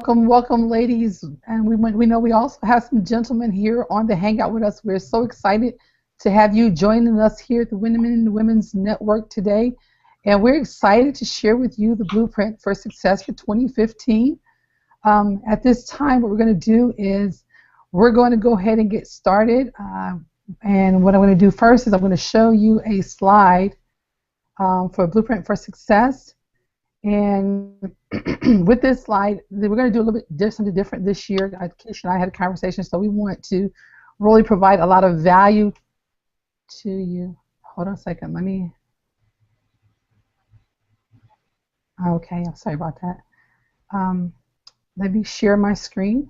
welcome, welcome, ladies. And we know we also have some gentlemen here on the Hangout with us. We're so excited to have you joining us here at the Women in Women's Network today. And we're excited to share with you the blueprint for success for 2015. At this time, what we're going to do is we're going to go ahead and get started. And what I'm going to do first is I'm going to show you a slide for Blueprint for Success. And with this slide, we're going to do a little bit something different this year. Keisha and I had a conversation, so we want to really provide a lot of value to you. Hold on a second. Okay, I'm sorry about that. Let me share my screen.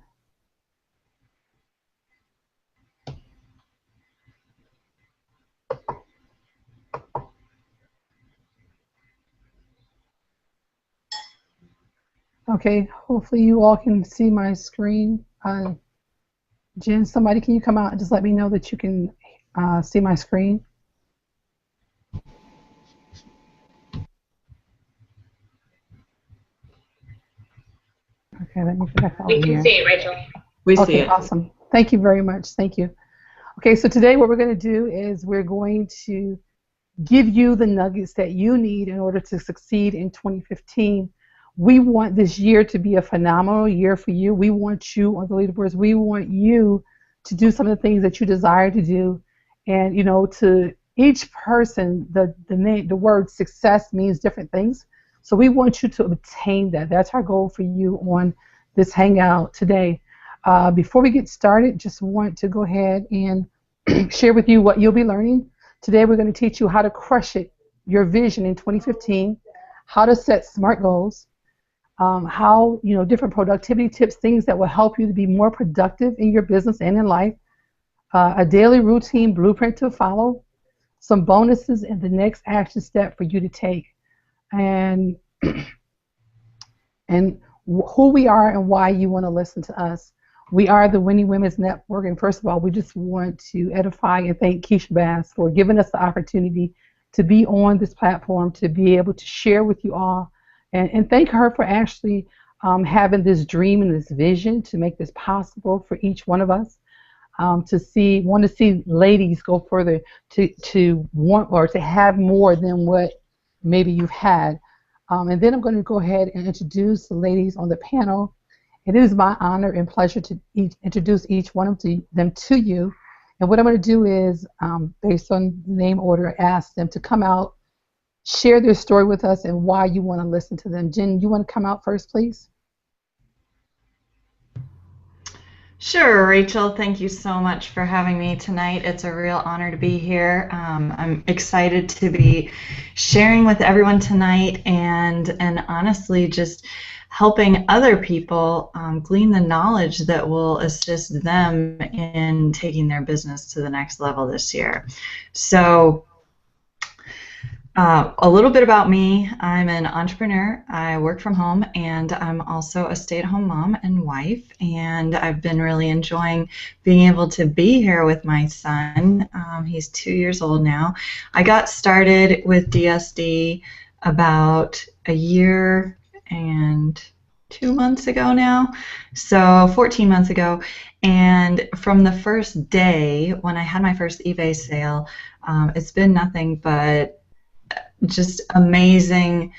Okay, hopefully you all can see my screen. Jen, somebody, can you come out and just let me know that you can see my screen? Okay, let me get back over here. We can see it, Rachel. We see it. Okay, awesome. Thank you very much. Thank you. Okay, so today what we're going to do is we're going to give you the nuggets that you need in order to succeed in 2015. We want this year to be a phenomenal year for you. We want you on the leaderboards. We want you to do some of the things that you desire to do. And, you know, to each person, the word success means different things. So we want you to obtain that. That's our goal for you on this Hangout today. Before we get started, just want to go ahead and share with you what you'll be learning. Today we're going to teach you how to crush it, your vision in 2015, how to set SMART goals, how, you know, different productivity tips, things that will help you to be more productive in your business and in life, a daily routine blueprint to follow, some bonuses, and the next action step for you to take, and who we are and why you want to listen to us. We are the Winning Women's Network, and first of all, we just want to edify and thank Keisha Bass for giving us the opportunity to be on this platform, to be able to share with you all. And thank her for actually having this dream and this vision to make this possible for each one of us. Want to see ladies go further, to want or to have more than what maybe you've had. And then I'm going to go ahead and introduce the ladies on the panel. It is my honor and pleasure to introduce each one of them to you. And what I'm going to do is, based on name order, ask them to come out, share their story with us and why you want to listen to them. Jen, you want to come out first, please? Sure, Rachel. Thank you so much for having me tonight. It's a real honor to be here. I'm excited to be sharing with everyone tonight and honestly just helping other people glean the knowledge that will assist them in taking their business to the next level this year. So a little bit about me. I'm an entrepreneur. I work from home, and I'm also a stay-at-home mom and wife, and I've been really enjoying being able to be here with my son. He's 2 years old now. I got started with DSD about a year and 2 months ago now, so 14 months ago, and from the first day when I had my first eBay sale, it's been nothing but just amazing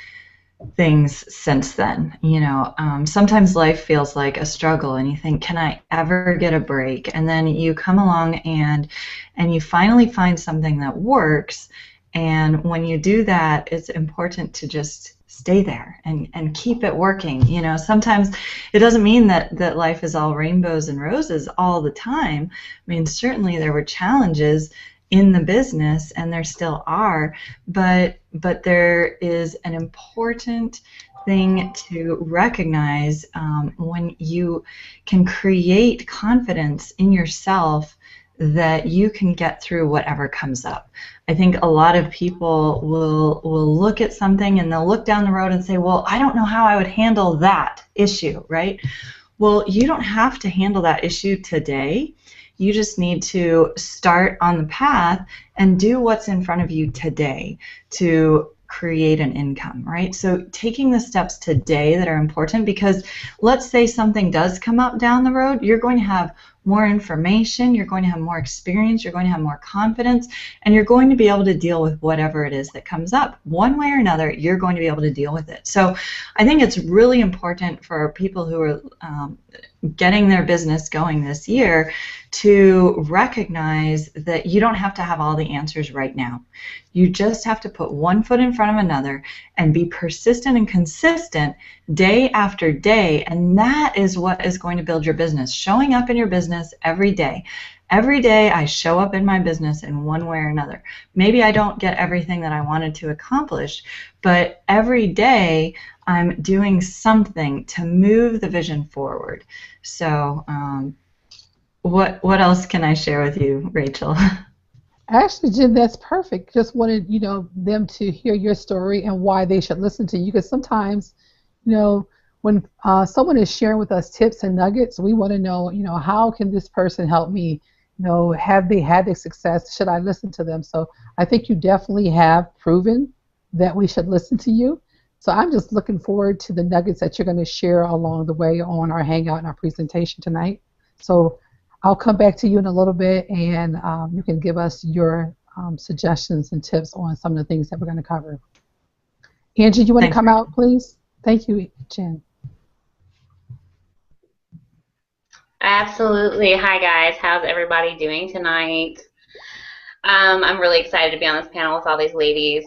things since then. You know, sometimes life feels like a struggle and you think, can I ever get a break? And then you come along and you finally find something that works, and when you do that, it's important to just stay there and keep it working. You know, sometimes it doesn't mean that life is all rainbows and roses all the time. I mean, certainly there were challenges in the business, and there still are, but there is an important thing to recognize when you can create confidence in yourself that you can get through whatever comes up. I think a lot of people will look at something and they'll look down the road and say, well, I don't know how I would handle that issue, right? Well, you don't have to handle that issue today. You just need to start on the path and do what's in front of you today to create an income, right? So taking the steps today that are important, because let's say something does come up down the road, you're going to have more information, you're going to have more experience, you're going to have more confidence, and you're going to be able to deal with whatever it is that comes up. One way or another, you're going to be able to deal with it. So I think it's really important for people who are getting their business going this year to recognize that you don't have to have all the answers right now. You just have to put one foot in front of another and be persistent and consistent day after day, and that is what is going to build your business. Showing up in your business every day. Every day I show up in my business in one way or another. Maybe I don't get everything that I wanted to accomplish, but every day I'm doing something to move the vision forward. So what else can I share with you, Rachel? Actually, Jen, that's perfect. Just wanted, them to hear your story and why they should listen to you. Because sometimes, when someone is sharing with us tips and nuggets, we want to know, how can this person help me? Have they had the success? Should I listen to them? So I think you definitely have proven that we should listen to you. So I'm just looking forward to the nuggets that you're going to share along the way on our Hangout and our presentation tonight. So I'll come back to you in a little bit, and you can give us your suggestions and tips on some of the things that we're going to cover. Angie, you want to come out, please? Thank you, Jen. Absolutely. Hi, guys. How's everybody doing tonight? I'm really excited to be on this panel with all these ladies.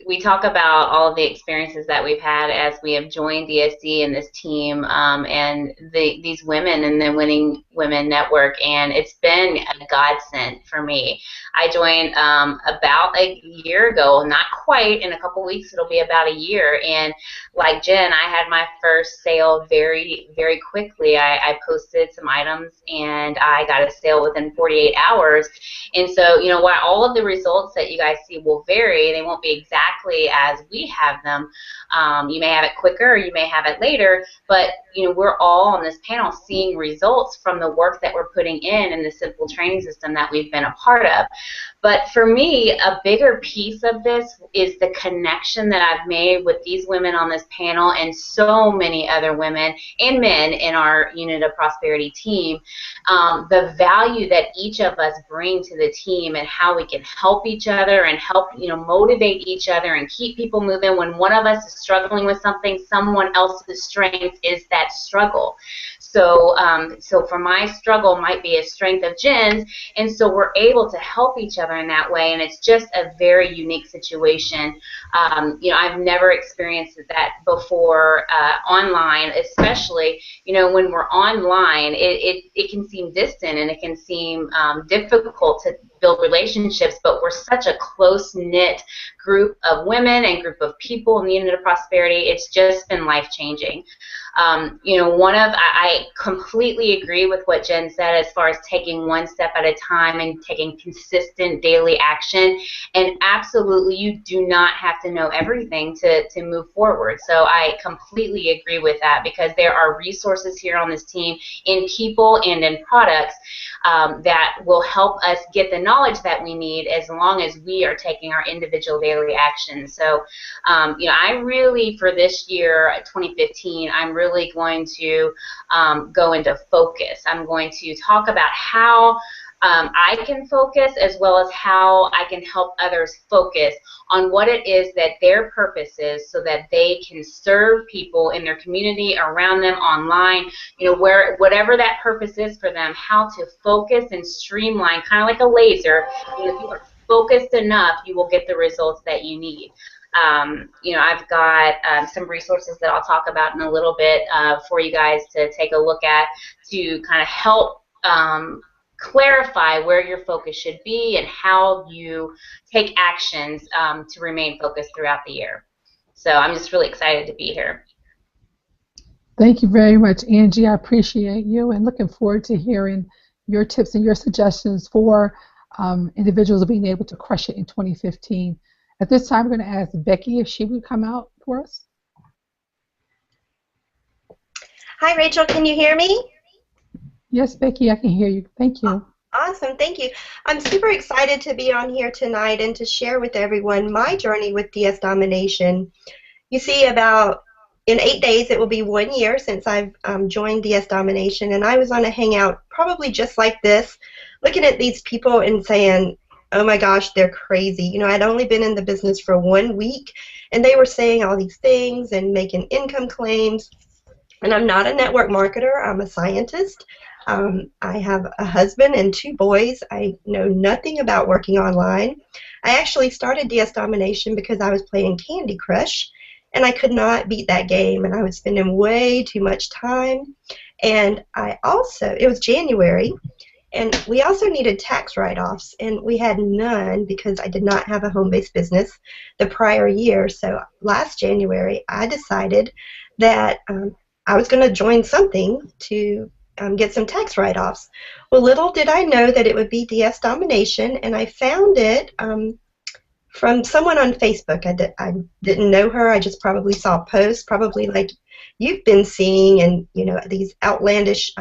We talk about all of the experiences that we've had as we have joined DSC and this team, and these women in the Winning Women Network, and it's been a godsend for me. I joined about a year ago, not quite. In a couple weeks, it'll be about a year. And like Jen, I had my first sale very, very quickly. I posted some items, and I got a sale within 48 hours. And so, while all of the results that you guys see will vary, they won't be exactly as we have them. You may have it quicker, or you may have it later, but we're all on this panel seeing results from the work that we're putting in the simple training system that we've been a part of. But for me, a bigger piece of this is the connection that I've made with these women on this panel and so many other women and men in our Unit of Prosperity team. The value that each of us bring to the team and how we can help each other and help motivate each other and keep people moving. When one of us is struggling with something, someone else's strength is that struggle. So, so for my struggle might be a strength of Jen's, and so we're able to help each other in that way, and it's just a very unique situation. I've never experienced that before online, especially when we're online. It can seem distant and it can seem difficult to build relationships, but we're such a close-knit group of women and group of people in the Unit of Prosperity. It's just been life-changing. I completely agree with what Jen said as far as taking one step at a time and taking consistent daily action. And absolutely, you do not have to know everything to move forward. So I completely agree with that, because there are resources here on this team in people and in products that will help us get the knowledge that we need as long as we are taking our individual daily actions. So, I really, for this year, 2015, I'm really going to go into focus. I'm going to talk about how I can focus, as well as how I can help others focus on what it is that their purpose is, so that they can serve people in their community, around them, online, whatever that purpose is for them, how to focus and streamline, kind of like a laser. If you are focused enough, you will get the results that you need. I've got some resources that I'll talk about in a little bit for you guys to take a look at, to kind of help clarify where your focus should be and how you take actions to remain focused throughout the year. So I'm just really excited to be here. Thank you very much, Angie. I appreciate you, and looking forward to hearing your tips and your suggestions for individuals being able to crush it in 2015. At this time, we're going to ask Becky if she would come out for us. Hi, Rachel. Can you hear me? Yes, Becky, I can hear you. Thank you. Awesome, thank you. I'm super excited to be on here tonight and to share with everyone my journey with DS Domination. You see, in 8 days, it will be 1 year since I've joined DS Domination, and I was on a hangout probably just like this, looking at these people and saying, oh my gosh, they're crazy. You know, I'd only been in the business for 1 week, and they were saying all these things and making income claims. And I'm not a network marketer. I'm a scientist. I have a husband and 2 boys. I know nothing about working online. I actually started DS Domination because I was playing Candy Crush, and I could not beat that game, and I was spending way too much time. And it was January, and we also needed tax write-offs, and we had none because I did not have a home-based business the prior year. So last January, I decided that I was going to join something to get some tax write-offs. Well, little did I know that it would be DS Domination, and I found it from someone on Facebook. I didn't know her. I just probably saw posts, probably like you've been seeing, and you know, these outlandish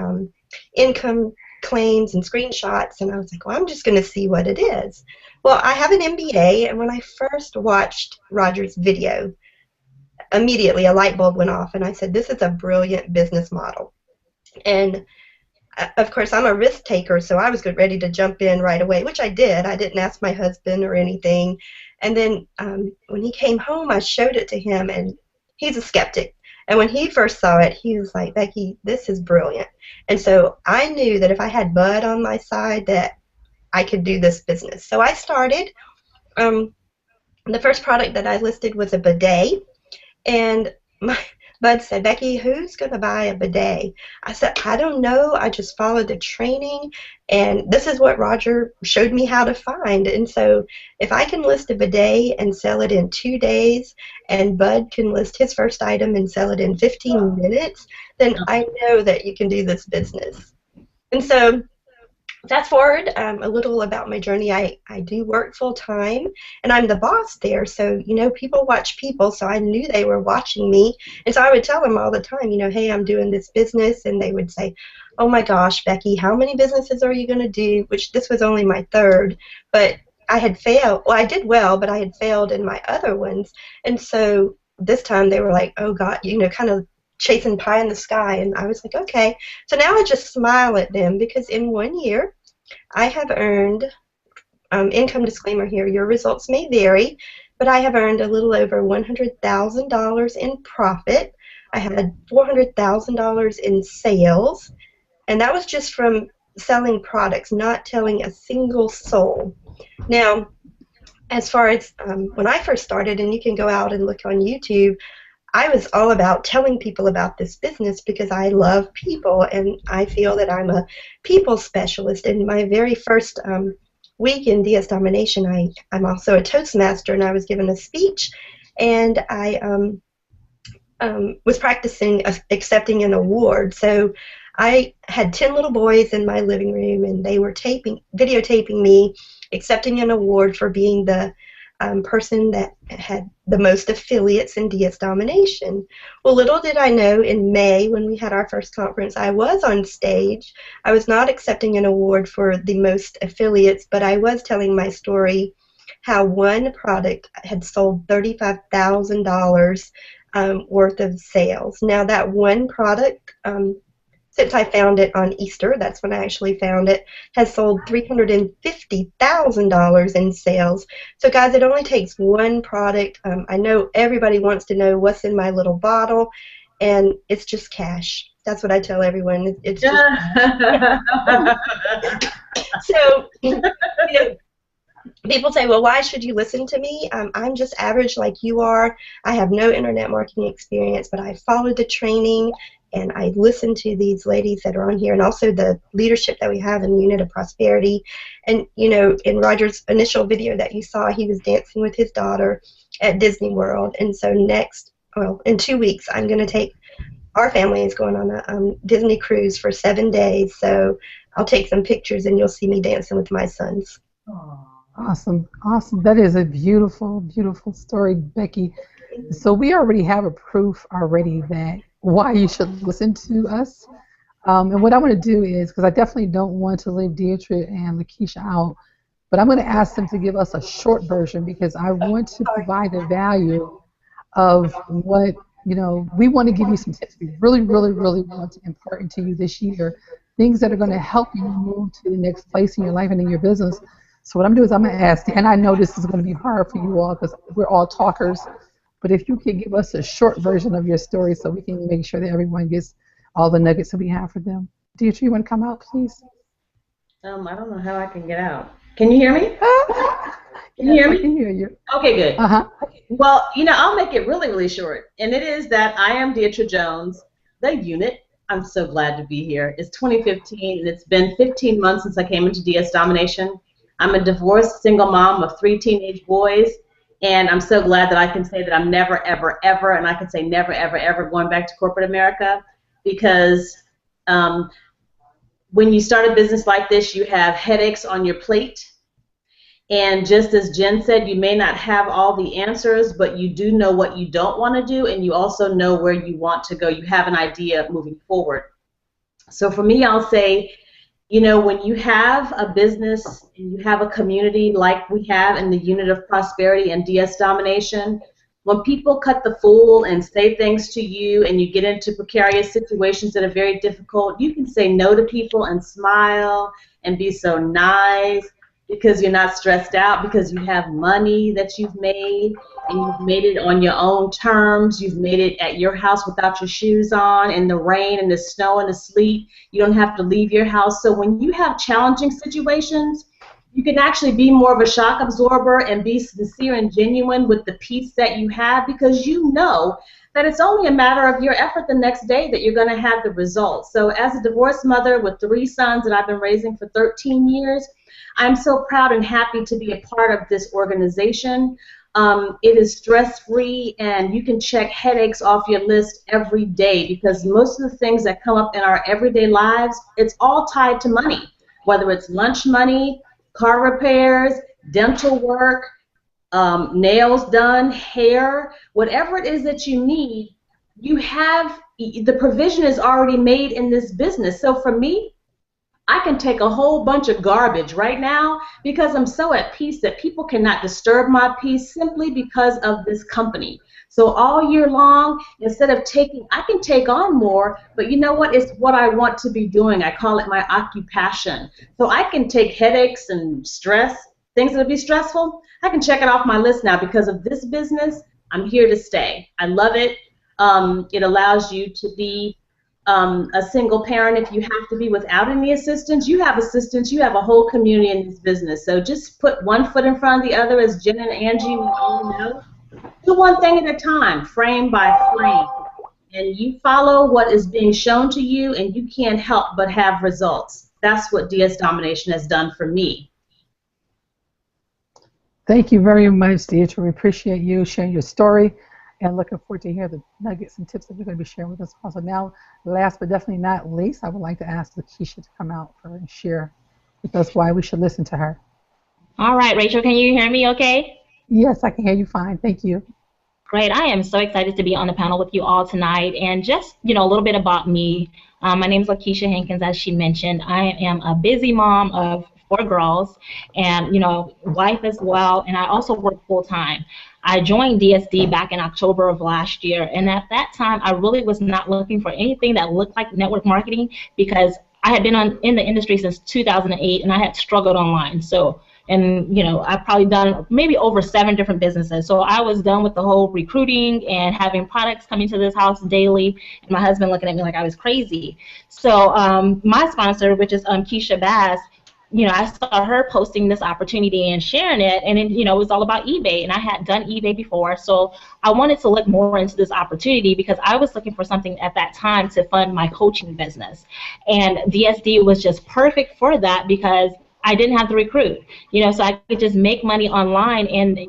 income claims and screenshots, and I was like, well, I'm just going to see what it is. Well, I have an MBA, and when I first watched Roger's video, immediately a light bulb went off, and I said, this is a brilliant business model. And of course, I'm a risk taker, so I was ready to jump in right away, which I did. I didn't ask my husband or anything. And then when he came home, I showed it to him, and he's a skeptic. And when he first saw it, he was like, Becky, this is brilliant. And so I knew that if I had Bud on my side, that I could do this business. So I started. The first product that I listed was a bidet. And Bud said, Becky, who's going to buy a bidet? I said, I don't know. I just followed the training, and this is what Roger showed me how to find. And so if I can list a bidet and sell it in 2 days, and Bud can list his first item and sell it in 15 minutes, then I know that you can do this business. And so fast forward a little about my journey. I do work full time, and I'm the boss there. So, you know, people watch people, so I knew they were watching me. And so I would tell them all the time, you know, hey, I'm doing this business. And they would say, oh my gosh, Becky, how many businesses are you going to do? Which this was only my 3rd, but I had failed. Well, I did well, but I had failed in my other ones. And so this time they were like, oh God, you know, kind of chasing pie in the sky. And I was like, okay. So now I just smile at them, because in 1 year I have earned, income disclaimer here, your results may vary, but I have earned a little over $100,000 in profit. I had $400,000 in sales, and that was just from selling products, not telling a single soul. Now, as far as when I first started, and you can go out and look on YouTube, I was all about telling people about this business because I love people, and I feel that I'm a people specialist. In my very first week in DS Domination, I'm also a Toastmaster, and I was given a speech, and I was practicing accepting an award. So I had 10 little boys in my living room, and they were videotaping me accepting an award for being the person that had the most affiliates in DS Domination. Well, little did I know, in May, when we had our first conference, I was on stage. I was not accepting an award for the most affiliates, but I was telling my story, how one product had sold $35,000 worth of sales. Now, that one product, since I found it on Easter, that's when I actually found it, has sold $350,000 in sales. So guys, it only takes one product. I know everybody wants to know what's in my little bottle, and it's just cash. That's what I tell everyone. It's just so, you know, people say, well, why should you listen to me? I'm just average like you are. I have no internet marketing experience, but I followed the training, and I listen to these ladies that are on here, and also the leadership that we have in the Unit of Prosperity. And, you know, in Roger's initial video that you saw, he was dancing with his daughter at Disney World. And so in 2 weeks, I'm going to take, our family is going on a Disney cruise for 7 days. So I'll take some pictures, and you'll see me dancing with my sons. Awesome, awesome. That is a beautiful, beautiful story, Becky. So we already have a proof already that why you should listen to us. And what I want to do is, because I definitely don't want to leave Deidre and Lakeisha out, but I'm going to ask them to give us a short version because I want to provide the value of what, we want to give you some tips we really, really, really want to impart into you this year, things that are going to help you move to the next place in your life and in your business. So what I'm doing is I'm going to ask, and I know this is going to be hard for you all because we're all talkers, but if you could give us a short version of your story so we can make sure that everyone gets all the nuggets that we have for them. Deidre, you want to come out, please? I don't know how I can get out. Can you hear me? Can you hear me? I can hear you. Okay, good. Uh-huh. Well, I'll make it really, really short. And it is that I am Deidre Jones, the unit. I'm so glad to be here. It's 2015, and it's been 15 months since I came into DS Domination. I'm a divorced single mom of 3 teenage boys, and I'm so glad that I can say that I'm never, ever, ever, and I can say never, ever, ever going back to corporate America, because when you start a business like this, you have headaches on your plate. And just as Jen said, you may not have all the answers, but you do know what you don't want to do, and you also know where you want to go. You have an idea of moving forward. So for me, I'll say, when you have a business and you have a community like we have in the Unit of Prosperity and DS Domination, when people cut the fool and say things to you and you get into precarious situations that are very difficult, you can say no to people and smile and be so nice because you're not stressed out, because you have money that you've made and you've made it on your own terms. You've made it at your house without your shoes on, in the rain and the snow and the sleet. You don't have to leave your house. So when you have challenging situations, you can actually be more of a shock absorber and be sincere and genuine with the peace that you have, because you know that it's only a matter of your effort the next day that you're going to have the results. So as a divorced mother with 3 sons that I've been raising for 13 years, I'm so proud and happy to be a part of this organization. It is stress-free, and you can check headaches off your list every day, because most of the things that come up in our everyday lives, it's all tied to money, whether it's lunch money, car repairs, dental work, nails done, hair, whatever it is that you need, you have, the provision is already made in this business. So for me, I can take a whole bunch of garbage right now because I'm so at peace that people cannot disturb my peace simply because of this company. So all year long, instead of I can take on more, but you know what? It's what I want to be doing. I call it my occupation. So I can take headaches and stress, things that would be stressful. I can check it off my list now because of this business. I'm here to stay. I love it. It allows you to be a single parent if you have to be without any assistance. You have assistance. You have a whole community in this business. So just put one foot in front of the other, as Jen and Angie we all know. Do one thing at a time, frame by frame. And you follow what is being shown to you, and you can't help but have results. That's what DS Domination has done for me. Thank you very much, Deidre. We appreciate you sharing your story, and looking forward to hear the nuggets and tips that you're going to be sharing with us. Also, now, last but definitely not least, I would like to ask Lakeisha to come out and share with us why we should listen to her. All right, Rachel, can you hear me okay? Yes, I can hear you fine. Thank you. Great. I am so excited to be on the panel with you all tonight. And just, a little bit about me. My name is Lakeisha Hankins, as she mentioned. I am a busy mom of 4 girls and, wife as well. And I also work full-time. I joined DSD back in October of last year. And at that time, I really was not looking for anything that looked like network marketing, because I had been in the industry since 2008, and I had struggled online. And I've probably done maybe over 7 different businesses. So I was done with the whole recruiting and having products coming to this house daily, and my husband looking at me like I was crazy. So my sponsor, which is Keisha Bass, I saw her posting this opportunity and sharing it, and it was all about eBay, and I had done eBay before, so I wanted to look more into this opportunity because I was looking for something at that time to fund my coaching business, and DSD was just perfect for that because I didn't have to recruit, so I could just make money online, and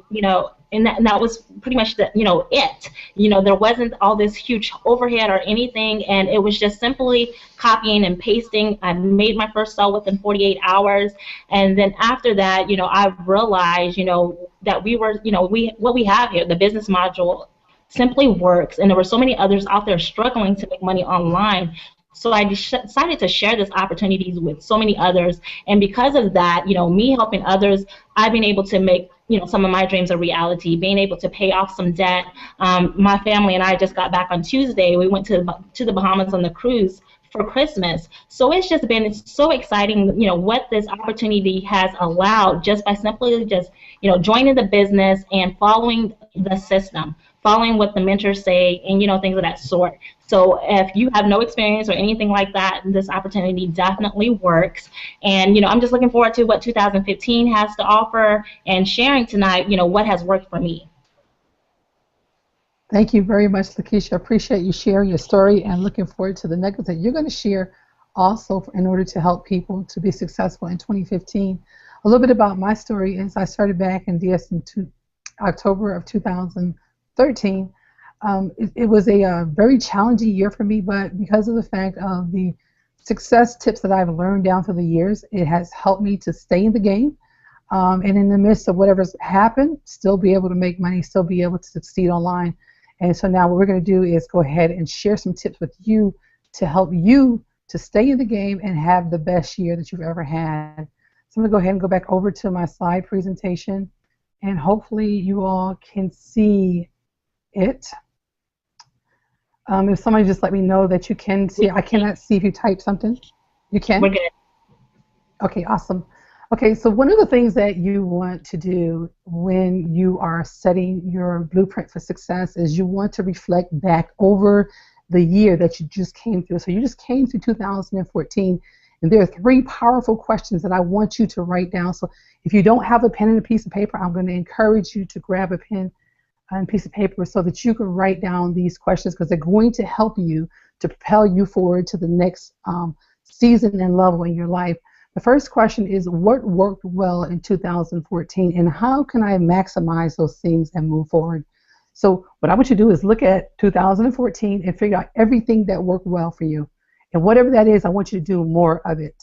and that was pretty much it. There wasn't all this huge overhead or anything, and it was just simply copying and pasting. I made my first sale within 48 hours, and then after that, I realized, that we were, what we have here, the business module, simply works, and there were so many others out there struggling to make money online. So I decided to share this opportunities with so many others. And because of that, me helping others, I've been able to make, some of my dreams a reality, being able to pay off some debt. My family and I just got back on Tuesday. We went to the Bahamas on the cruise for Christmas. So it's just been so exciting, what this opportunity has allowed just by simply just, joining the business and following the system, following what the mentors say, and, things of that sort. So if you have no experience or anything like that, this opportunity definitely works. And, I'm just looking forward to what 2015 has to offer and sharing tonight, what has worked for me. Thank you very much, Lakeisha. I appreciate you sharing your story and looking forward to the nuggets that you're going to share also in order to help people to be successful in 2015. A little bit about my story is I started back in DS in October of 2013. It was a very challenging year for me, but because of the fact of the success tips that I've learned down through the years, it has helped me to stay in the game. And in the midst of whatever's happened, still be able to make money, still be able to succeed online. And so now what we're going to do is go ahead and share some tips with you to help you to stay in the game and have the best year that you've ever had. So I'm going to go ahead and go back over to my slide presentation, and hopefully you all can see it. If somebody just let me know that you can see, I cannot see if you type something. You can? We're good. Okay, awesome. Okay, so one of the things that you want to do when you are setting your blueprint for success is you want to reflect back over the year that you just came through. So you just came through 2014, and there are 3 powerful questions that I want you to write down. So if you don't have a pen and a piece of paper, I'm going to encourage you to grab a pen and piece of paper so that you can write down these questions, because they're going to help you to propel you forward to the next season and level in your life. The first question is, what worked well in 2014, and how can I maximize those things and move forward? So what I want you to do is look at 2014 and figure out everything that worked well for you. And whatever that is, I want you to do more of it.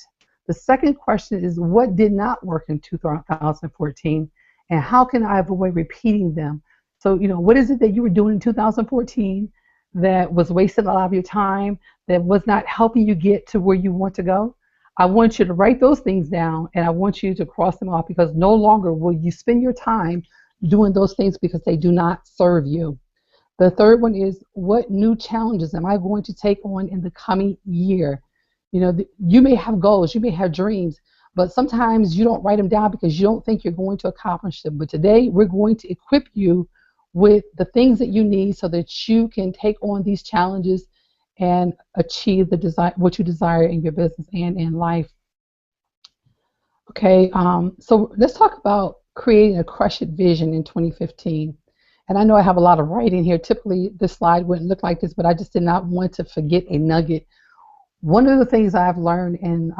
The second question is, what did not work in 2014, and how can I avoid repeating them? So, what is it that you were doing in 2014 that was wasting a lot of your time, that was not helping you get to where you want to go? I want you to write those things down, and I want you to cross them off, because no longer will you spend your time doing those things because they do not serve you. The third one is, what new challenges am I going to take on in the coming year? You may have goals, you may have dreams, but sometimes you don't write them down because you don't think you're going to accomplish them. But today we're going to equip you with the things that you need so that you can take on these challenges and achieve what you desire in your business and in life. Okay, so let's talk about creating a crush it vision in 2015. And I know I have a lot of writing here. Typically, this slide wouldn't look like this, but I just did not want to forget a nugget. One of the things I've learned in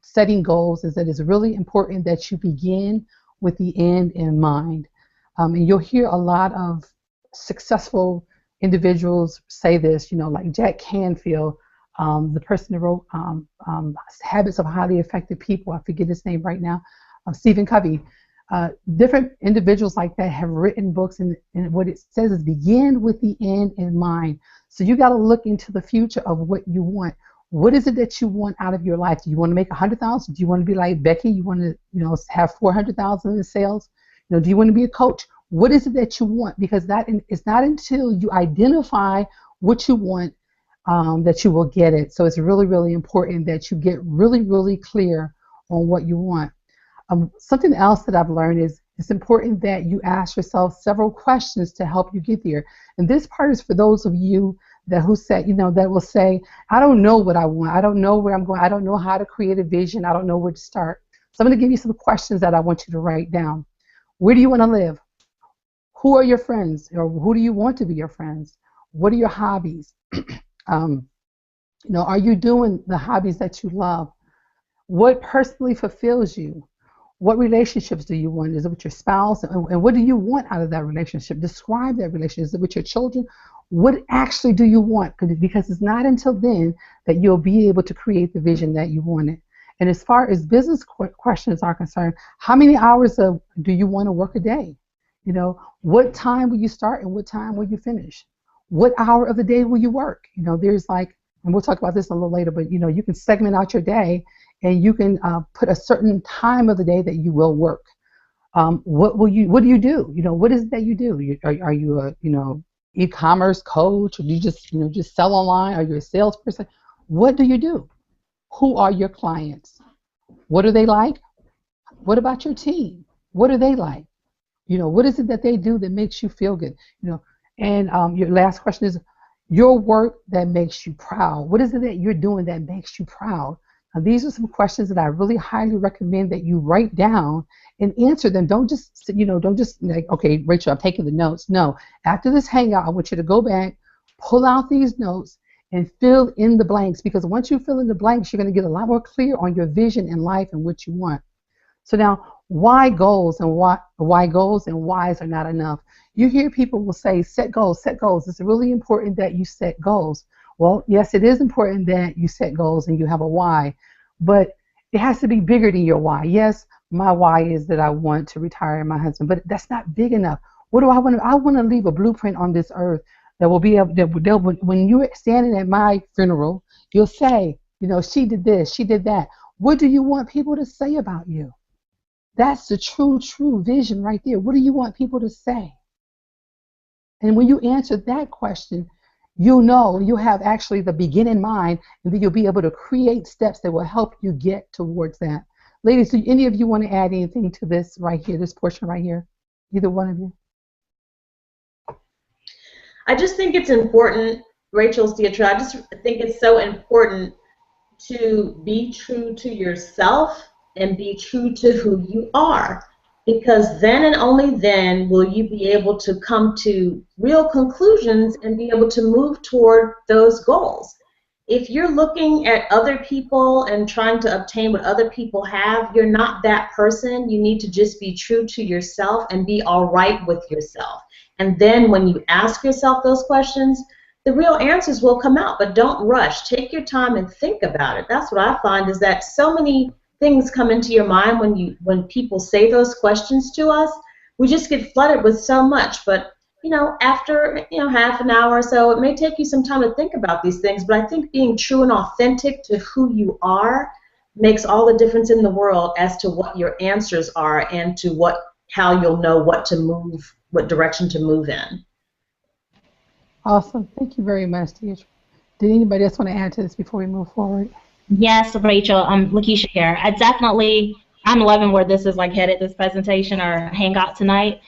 setting goals is that it's really important that you begin with the end in mind. And you'll hear a lot of successful individuals say this, like Jack Canfield, the person who wrote Habits of Highly Effective People. I forget his name right now. Stephen Covey. Different individuals like that have written books, and what it says is begin with the end in mind. So you got to look into the future of what you want. What is it that you want out of your life? Do you want to make 100,000? Do you want to be like Becky? You want to, have 400,000 in sales? Do you want to be a coach? What is it that you want? Because that is not until you identify what you want that you will get it. So it's really, really important that you get really, really clear on what you want. Something else that I've learned is it's important that you ask yourself several questions to help you get there. And this part is for those of you that will say, I don't know what I want. I don't know where I'm going. I don't know how to create a vision. I don't know where to start. So I'm going to give you some questions that I want you to write down. Where do you want to live? Who are your friends, or who do you want to be your friends? What are your hobbies? Are you doing the hobbies that you love? What personally fulfills you? What relationships do you want? Is it with your spouse? And what do you want out of that relationship? Describe that relationship. Is it with your children? What actually do you want? Because it's not until then that you'll be able to create the vision that you wanted. And as far as business questions are concerned, how many hours do you want to work a day? What time will you start and what time will you finish? What hour of the day will you work? There's like and we'll talk about this a little later, but you know, you can segment out your day, and you can put a certain time of the day that you will work. What do you do? You know, what is it that you do? Are you a, you know, e-commerce coach, or do you just, you know, just sell online? Are you a salesperson? What do you do? Who are your clients? What are they like? What about your team? What are they like? You know, what is it that they do that makes you feel good? You know, and your last question is your work that makes you proud. What is it that you're doing that makes you proud? Now, these are some questions that I really highly recommend that you write down and answer them. Don't just, you know, don't just like, okay, Rachel, I'm taking the notes. No, after this hangout, I want you to go back, pull out these notes, and fill in the blanks, because once you fill in the blanks, you're going to get a lot more clear on your vision in life and what you want. So now, why goals and why goals and whys are not enough? You hear people will say, set goals, set goals. It's really important that you set goals. Well, yes, it is important that you set goals and you have a why, but it has to be bigger than your why. Yes, my why is that I want to retire my husband, but that's not big enough. What do I want? I want to leave a blueprint on this earth that will be able, when you're standing at my funeral, you'll say, you know, she did this, she did that. What do you want people to say about you? That's the true vision right there. What do you want people to say? And when you answer that question, you'll know, you'll have actually the begin in mind, and then you'll be able to create steps that will help you get towards that. Ladies, do any of you want to add anything to this right here, this portion right here? Either one of you? I just think it's important, Rachel's Dietra, I just think it's so important to be true to yourself and be true to who you are, because then and only then will you be able to come to real conclusions and be able to move toward those goals. If you're looking at other people and trying to obtain what other people have, you're not that person. You need to just be true to yourself and be all right with yourself. And then when you ask yourself those questions, the real answers will come out, but don't rush. Take your time and think about it. That's what I find, is that so many things come into your mind when people say those questions to us. We just get flooded with so much, but you know, after half an hour or so, it may take you some time to think about these things, but I think being true and authentic to who you are makes all the difference in the world as to what your answers are and to how you'll know what direction to move in. Awesome. Thank you very much, Deirdre. Did anybody else want to add to this before we move forward? Yes, Rachel, Lakeisha here. I'm loving where this is like headed, this presentation or hangout tonight.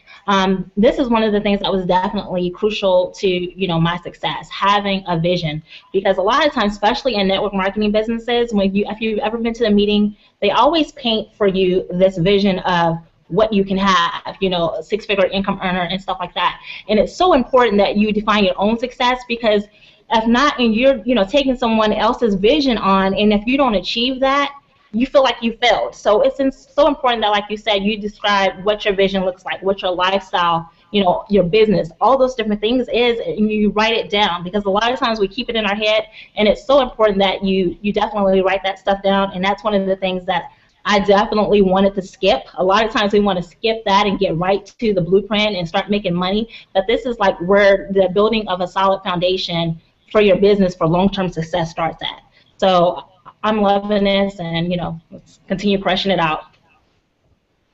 This is one of the things that was definitely crucial to, my success, having a vision. Because a lot of times, especially in network marketing businesses, if you've ever been to a meeting, they always paint for you this vision of what you can have, a six-figure income earner and stuff like that. And it's so important that you define your own success, because if not, and you're, taking someone else's vision on, and if you don't achieve that, you feel like you failed. So it's so important that, like you said, you describe what your vision looks like, what your lifestyle, your business, all those different things is, and you write it down, because a lot of times we keep it in our head, and it's so important that you definitely write that stuff down. And that's one of the things that I definitely wanted to skip. A lot of times we want to skip that and get right to the blueprint and start making money, but this is like where the building of a solid foundation for your business for long-term success starts at. So I'm loving this, and let's continue crushing it out.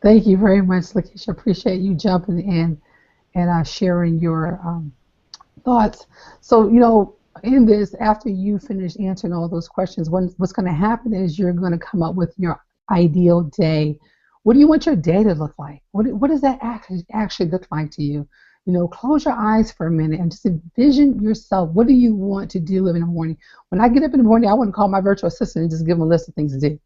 Thank you very much, Lakeisha. Appreciate you jumping in and sharing your thoughts. So in this, after you finish answering all those questions, what's going to happen is you're going to come up with your ideal day. What do you want your day to look like? What does that actually look like to you? Close your eyes for a minute and just envision yourself. What do you want to do in the morning? When I get up in the morning, I want to call my virtual assistant and just give them a list of things to do,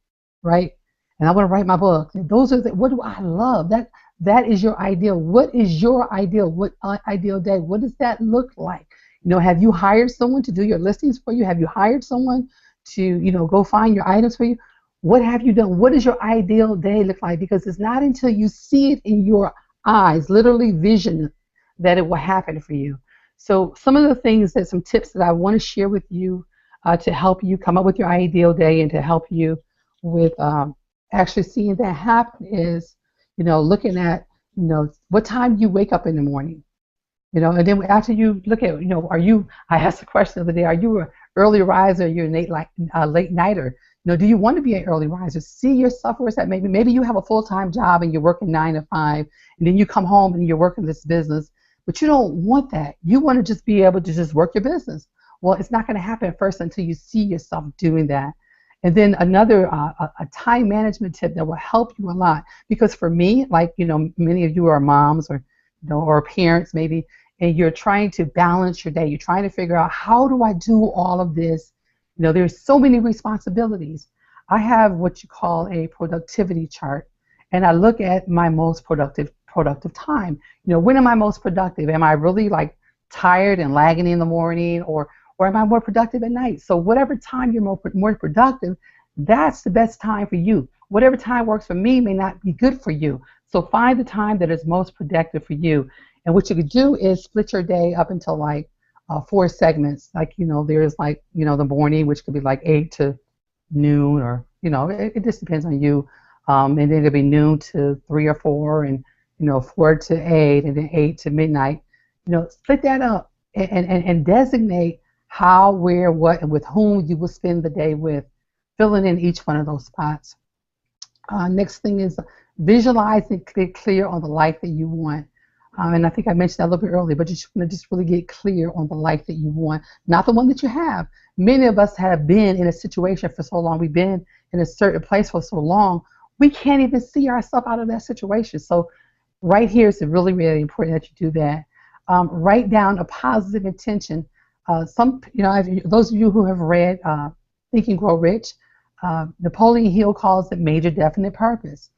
right? And I want to write my book. And those are what do I love? That is your ideal. What is your ideal? What ideal day? What does that look like? Have you hired someone to do your listings for you? Have you hired someone to go find your items for you? What have you done? What does your ideal day look like? Because it's not until you see it in your eyes, literally vision, that it will happen for you. So some of the things, some tips that I want to share with you to help you come up with your ideal day and to help you with actually seeing that happen is, looking at, what time you wake up in the morning. And then after you look at, I asked the question the other day, are you an early riser, you're a late nighter. Do you want to be an early riser? See yourself where it's at. Maybe you have a full-time job and you're working 9 to 5, and then you come home and you're working this business, but you don't want that. You want to just be able to just work your business. Well, it's not going to happen first until you see yourself doing that. And then another a time management tip that will help you a lot, because for me, like many of you are moms or parents maybe, and you're trying to balance your day. You're trying to figure out, how do I do all of this? There's so many responsibilities. I have what you call a productivity chart, and I look at my most productive time. When am I most productive? Am I really like tired and lagging in the morning, or am I more productive at night? So whatever time you're more productive, that's the best time for you. Whatever time works for me may not be good for you. So find the time that is most productive for you. And what you could do is split your day up into like 4 segments. Like, there's like, the morning, which could be like 8 to noon, or, it just depends on you. And then it'll be noon to 3 or 4, and, 4 to 8, and then 8 to midnight. Split that up and designate how, where, what, and with whom you will spend the day with, filling in each one of those spots. Next thing is visualize and get clear on the life that you want. And I think I mentioned that a little bit earlier, but you just want to really get clear on the life that you want, not the one that you have. Many of us have been in a situation for so long. We've been in a certain place for so long, we can't even see ourselves out of that situation. So right here is really, really important that you do that. Write down a positive intention. Those of you who have read Think and Grow Rich, Napoleon Hill calls it major definite purpose.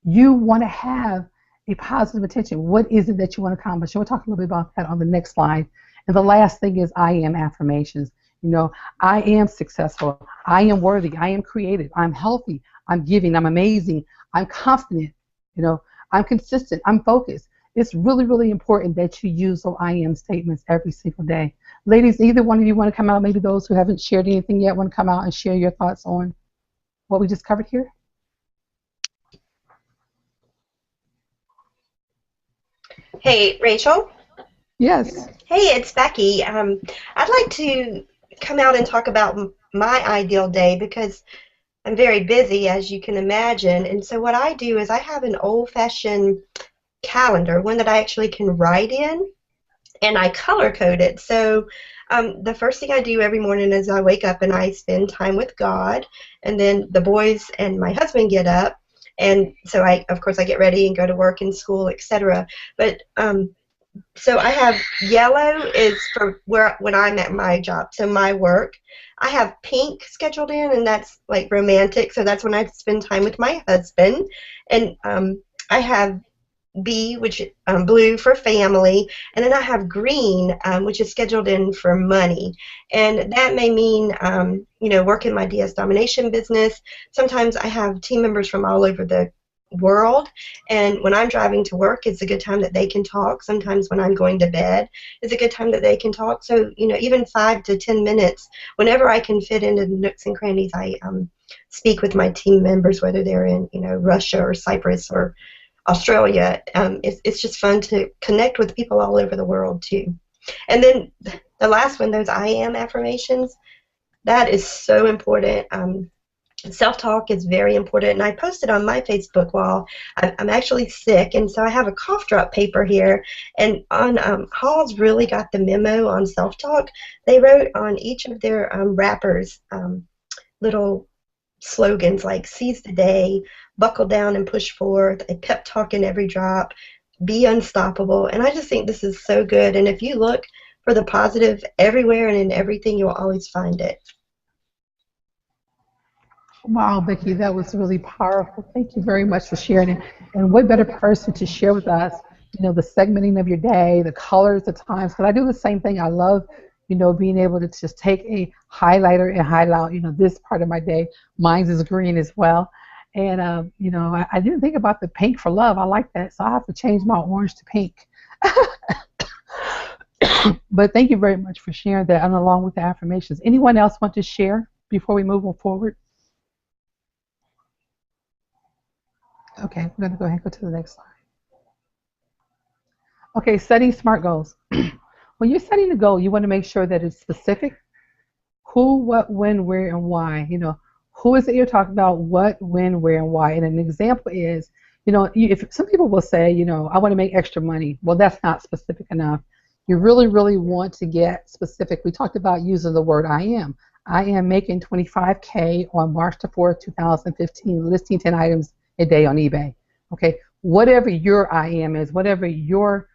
You want to have a positive intention. What is it that you want to accomplish? And we'll talk a little bit about that on the next slide. And the last thing is I am affirmations. I am successful. I am worthy. I am creative. I'm healthy. I'm giving. I'm amazing. I'm confident. I'm consistent. I'm focused. It's really, really important that you use those I am statements every single day. Ladies, either one of you want to come out? Maybe those who haven't shared anything yet want to come out and share your thoughts on what we just covered here? Hey, Rachel. Yes. Hey, it's Becky. I'd like to come out and talk about my ideal day, because I'm very busy, as you can imagine. And so what I do is I have an old-fashioned calendar, one that I actually can write in, and I color code it. So the first thing I do every morning is I wake up and I spend time with God, and then the boys and my husband get up, and so of course I get ready and go to work and school, etc. But so I have yellow is for when I'm at my job, so my work. I have pink scheduled in, and that's like romantic, so that's when I spend time with my husband. And I have B, which blue for family, and then I have green, which is scheduled in for money. And that may mean, work in my DS Domination business. Sometimes I have team members from all over the world, and when I'm driving to work, it's a good time that they can talk. Sometimes when I'm going to bed, it's a good time that they can talk. So, even 5 to 10 minutes, whenever I can fit into the nooks and crannies, I speak with my team members, whether they're in, Russia or Cyprus or Australia. It's just fun to connect with people all over the world too. And then the last one, those I am affirmations, that is so important. Self-talk is very important, and I posted on my Facebook wall. I'm actually sick, and so I have a cough drop paper here, and on Hall's really got the memo on self-talk. They wrote on each of their wrappers little slogans like seize the day, buckle down and push forward, a pep talk in every drop, be unstoppable. And I just think this is so good, and if you look for the positive everywhere and in everything, you'll always find it. Wow, Becky, that was really powerful. Thank you very much for sharing it. And what better person to share with us, the segmenting of your day, the colors, the times, because I do the same thing. I love, being able to just take a highlighter and highlight, this part of my day. Mine is green as well. And, I didn't think about the pink for love. I like that. So I have to change my orange to pink. But thank you very much for sharing that, and along with the affirmations. Anyone else want to share before we move forward? Okay, we're going to go ahead and go to the next slide. Okay, setting SMART goals. When you're setting a goal, you want to make sure that it's specific, Who, what, when, where, and why. You know, who is it you're talking about? What, when, where, and why. And an example is, you know, if some people will say, you know, I want to make extra money. Well, that's not specific enough. You really, really want to get specific. We talked about using the word I am. I am making 25K on March the 4th, 2015, listing 10 items a day on eBay. Okay, whatever your I am is, whatever your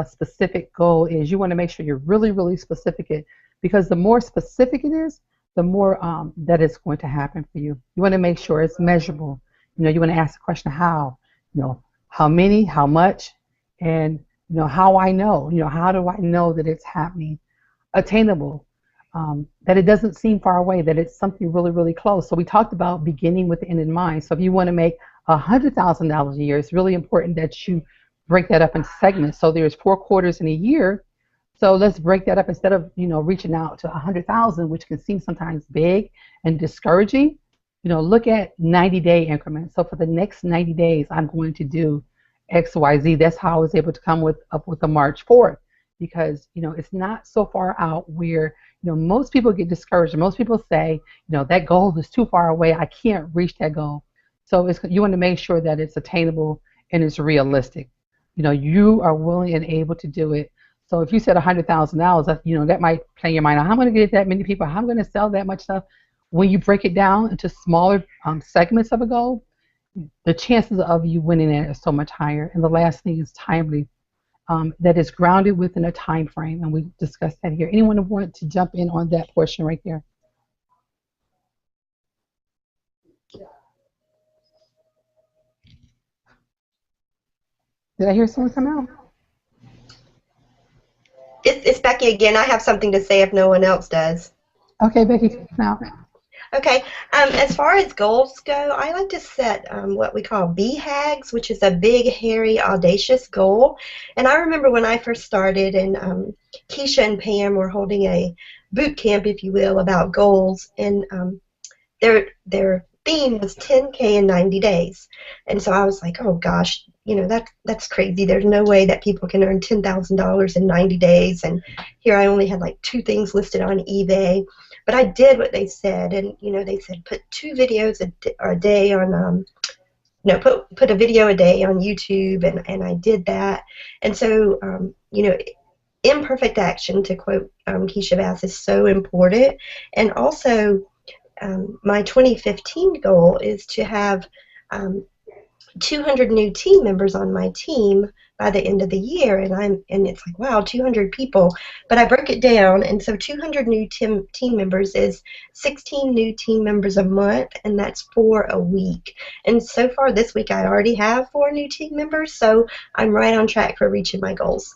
specific goal is, you want to make sure you're really, really specific it, because the more specific it is, the more that it's going to happen for you. You want to make sure it's measurable. You know, you want to ask the question how, you know, how many, how much, and you know, how I know, you know, how do I know that it's happening? Attainable, that it doesn't seem far away, that it's something really, really close. So we talked about beginning with the end in mind. So if you want to make $100,000 a year, it's really important that you break that up into segments. So there's 4 quarters in a year. So let's break that up. Instead of, you know, reaching out to 100,000, which can seem sometimes big and discouraging, you know, look at 90-day increments. So for the next 90 days, I'm going to do X, Y, Z. That's how I was able to come up with the March 4th, because, you know, it's not so far out where, you know, most people get discouraged. Most people say, you know, that goal is too far away. I can't reach that goal. So you want to make sure that it's attainable and it's realistic. You know, you are willing and able to do it. So if you said $100,000, you know, that might play in your mind. How am I going to get that many people? How am I going to sell that much stuff? When you break it down into smaller segments of a goal, the chances of you winning it are so much higher. And the last thing is timely. That is grounded within a time frame, and we discussed that here. Anyone want to jump in on that portion right there? Did I hear someone come out? It's Becky again. I have something to say if no one else does. Okay, Becky, come out. Okay, as far as goals go, I like to set what we call BHAGs, which is a big, hairy, audacious goal. And I remember when I first started, and Keisha and Pam were holding a boot camp, if you will, about goals, and their theme was 10K in 90 days. And so I was like, oh gosh, you know, that's crazy. There's no way that people can earn $10,000 in 90 days. And here I only had like 2 things listed on eBay. But I did what they said, and you know, they said put 2 videos a day on, put a video a day on YouTube, and I did that. And so, you know, imperfect action, to quote Keisha Bass, is so important. And also, my 2015 goal is to have 200 new team members on my team by the end of the year, and it's like, wow, 200 people. But I broke it down, and so 200 new team members is 16 new team members a month, and that's 4 a week. And so far this week I already have 4 new team members, so I'm right on track for reaching my goals.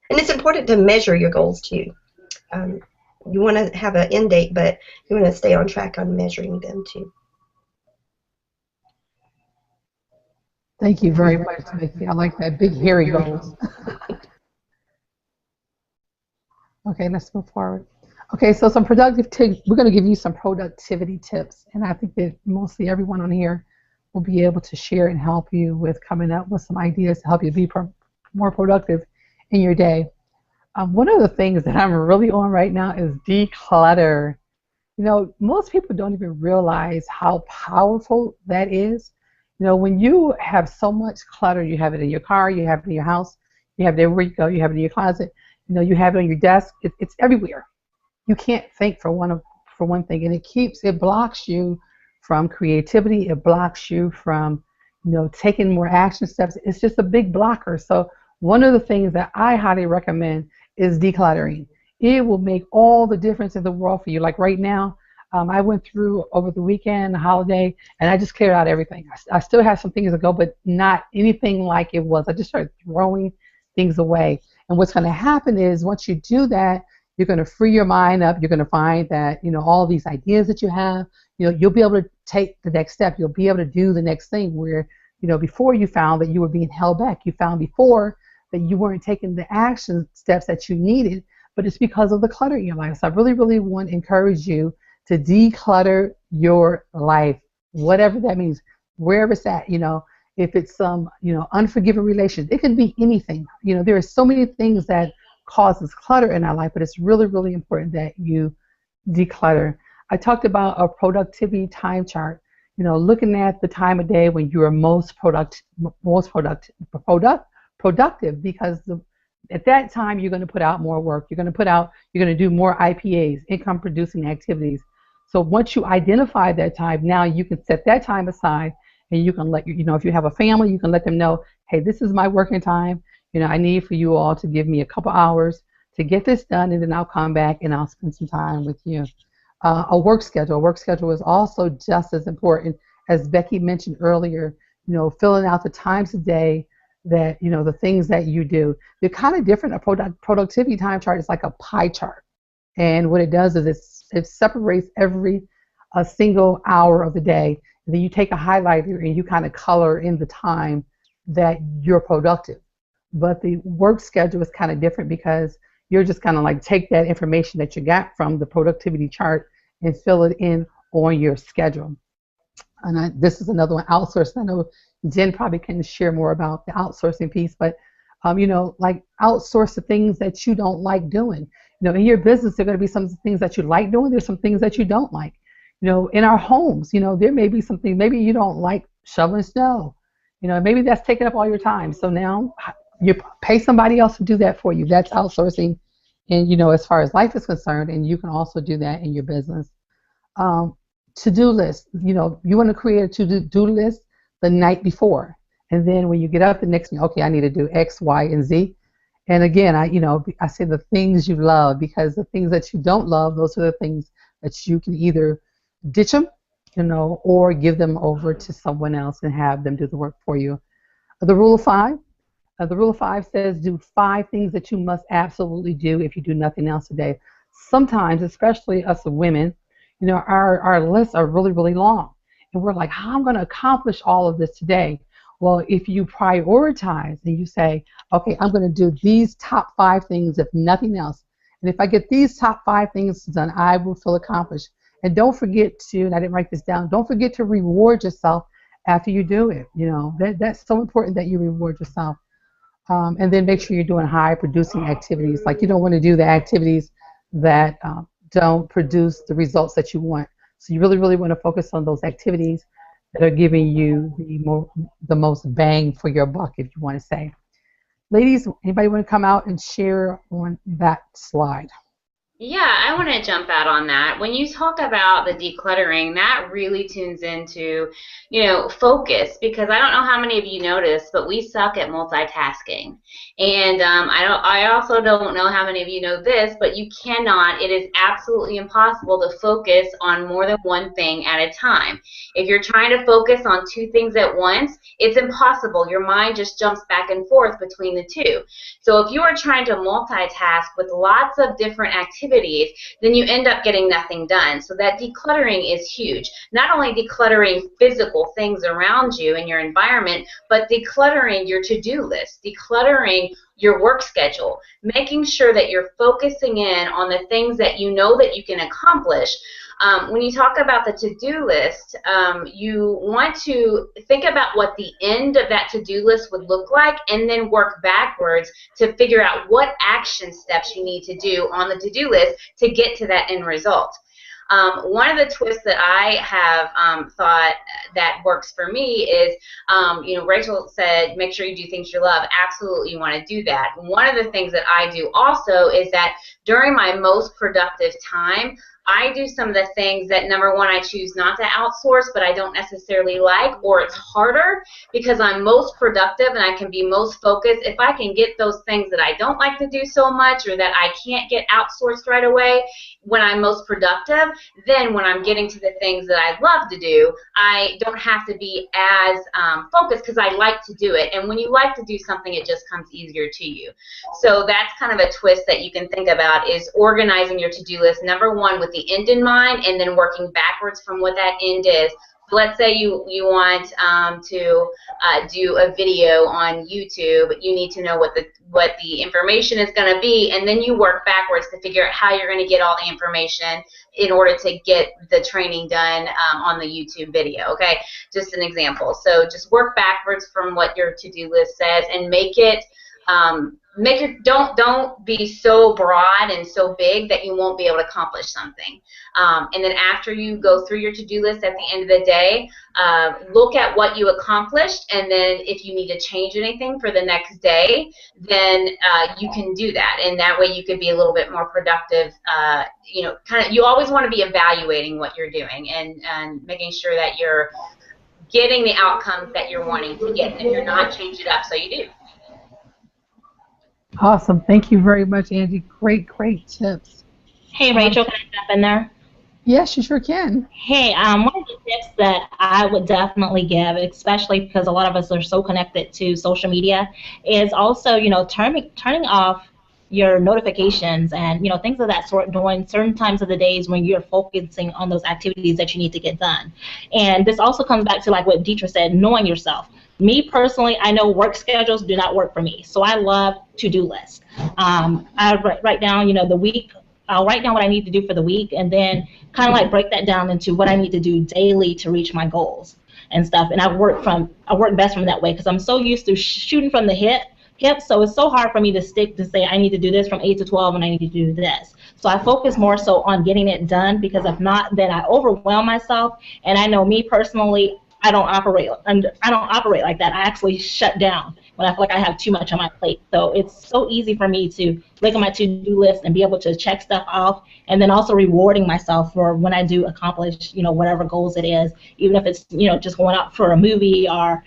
And it's important to measure your goals too. You want to have an end date, but you want to stay on track on measuring them too. Thank you very much, Vicky. I like that. Big, hairy goals. Okay, let's move forward. Okay, so some productive tips. We're going to give you some productivity tips, and I think that mostly everyone on here will be able to share and help you with coming up with some ideas to help you be more productive in your day. One of the things that I'm really on right now is declutter. You know, most people don't even realize how powerful that is. You know, when you have so much clutter, you have it in your car, you have it in your house, you have it everywhere you go, you have it in your closet, you know, you have it on your desk, it's everywhere. You can't think for one thing, and it blocks you from creativity, it blocks you from, you know, taking more action steps. It's just a big blocker. So one of the things that I highly recommend is decluttering. It will make all the difference in the world for you. Like right now, I went through over the weekend, the holiday, and I just cleared out everything. I still have some things to go, but not anything like it was. I just started throwing things away. And what's going to happen is once you do that, you're going to free your mind up. You're going to find that, you know, all these ideas that you have, you know, you'll be able to take the next step. You'll be able to do the next thing where, you know, before you found that you were being held back. You found before that you weren't taking the action steps that you needed, but it's because of the clutter in your life. So I really, really want to encourage you to declutter your life, whatever that means, wherever it's at. You know, if it's some, you know, unforgiving relations, it can be anything. You know, there are so many things that causes clutter in our life, but it's really, really important that you declutter. I talked about a productivity time chart. You know, looking at the time of day when you are most productive, because at that time you're going to put out more work. You're going to do more IPAs, income producing activities. So once you identify that time, now you can set that time aside, and you can you know, if you have a family, you can let them know, hey, this is my working time. You know, I need for you all to give me a couple hours to get this done, and then I'll come back and I'll spend some time with you. A work schedule. A work schedule is also just as important, as Becky mentioned earlier. You know, filling out the times a day that, you know, the things that you do. They're kind of different. A productivity time chart is like a pie chart, and what it does is it separates a single hour of the day. And then you take a highlighter and you kind of color in the time that you're productive. But the work schedule is kind of different, because you're just kind of like take that information that you got from the productivity chart and fill it in on your schedule. And this is another one, outsourcing. I know Jen probably can share more about the outsourcing piece, but you know, like outsource the things that you don't like doing. You know, in your business, there are going to be some things that you like doing. There's some things that you don't like. You know, in our homes, you know, there may be something, maybe you don't like shoveling snow. You know, maybe that's taking up all your time. So now you pay somebody else to do that for you. That's outsourcing. And, you know, as far as life is concerned, and you can also do that in your business. To-do list. You know, you want to create a to-do list the night before. And then when you get up the next morning, okay, I need to do X, Y, and Z. And again, I say the things you love, because the things that you don't love, those are the things that you can either ditch them, you know, or give them over to someone else and have them do the work for you. The rule of five. The rule of five says do 5 things that you must absolutely do if you do nothing else today. Sometimes, especially us women, you know, our lists are really, really long. And we're like, how am I going to accomplish all of this today? Well, if you prioritize and you say, okay, I'm going to do these top 5 things, if nothing else. And if I get these top 5 things done, I will feel accomplished. And don't forget to, and I didn't write this down, don't forget to reward yourself after you do it. You know, that's so important that you reward yourself. And then make sure you're doing high producing activities. Like, you don't want to do the activities that don't produce the results that you want. So you really, really want to focus on those activities that are giving you the most bang for your buck, if you want to say. Ladies, anybody want to come out and share on that slide? Yeah, I want to jump out on that. When you talk about the decluttering, that really tunes into, you know, focus, because I don't know how many of you notice, but we suck at multitasking. And I also don't know how many of you know this, but you cannot, it is absolutely impossible to focus on more than one thing at a time. If you're trying to focus on 2 things at once, it's impossible. Your mind just jumps back and forth between the 2. So if you are trying to multitask with lots of different activities, then you end up getting nothing done. So that decluttering is huge. Not only decluttering physical things around you in your environment, but decluttering your to-do list, decluttering your work schedule, making sure that you're focusing in on the things that you know that you can accomplish. When you talk about the to-do list, you want to think about what the end of that to-do list would look like, and then work backwards to figure out what action steps you need to do on the to-do list to get to that end result. One of the twists that I have thought that works for me is, you know, Rachel said, make sure you do things you love. Absolutely, you want to do that. One of the things that I do also is that during my most productive time, I do some of the things that, number one, I choose not to outsource, but I don't necessarily like, or it's harder, because I'm most productive and I can be most focused. If I can get those things that I don't like to do so much, or that I can't get outsourced right away when I'm most productive, then when I'm getting to the things that I love to do, I don't have to be as focused, because I like to do it. And when you like to do something, it just comes easier to you. So that's kind of a twist that you can think about, is organizing your to-do list, number one, with the end in mind, and then working backwards from what that end is. So let's say you want to do a video on YouTube. You need to know what the information is going to be, and then you work backwards to figure out how you're going to get all the information in order to get the training done on the YouTube video. Okay, just an example. So just work backwards from what your to-do list says, and make it don't be so broad and so big that you won't be able to accomplish something. And then after you go through your to-do list at the end of the day, look at what you accomplished, and then if you need to change anything for the next day, then you can do that, and that way you could be a little bit more productive. You always want to be evaluating what you're doing and making sure that you're getting the outcomes that you're wanting to get. And if you're not, change it up so you do. Awesome. Thank you very much, Angie. Great tips. Hey, Rachel, can I jump in there? Yes, you sure can. Hey, one of the tips that I would definitely give, especially because a lot of us are so connected to social media, is also, turning off your notifications and, things of that sort during certain times of the days when you're focusing on those activities that you need to get done. And this also comes back to, like what Deetra said, knowing yourself. Me personally, I know work schedules do not work for me, so I love to-do lists. I write down, the week. I'll write down what I need to do for the week, and then kind of like break that down into what I need to do daily to reach my goals and stuff. And I work best from that way because I'm so used to shooting from the hip. So it's so hard for me to stick to say I need to do this from 8 to 12 and I need to do this. So I focus more so on getting it done, because if not, then I overwhelm myself. And I know me personally, I don't operate like that. I actually shut down when I feel like I have too much on my plate. So it's so easy for me to look at my to-do list and be able to check stuff off, and then also rewarding myself for when I do accomplish, whatever goals it is, even if it's, just going out for a movie or,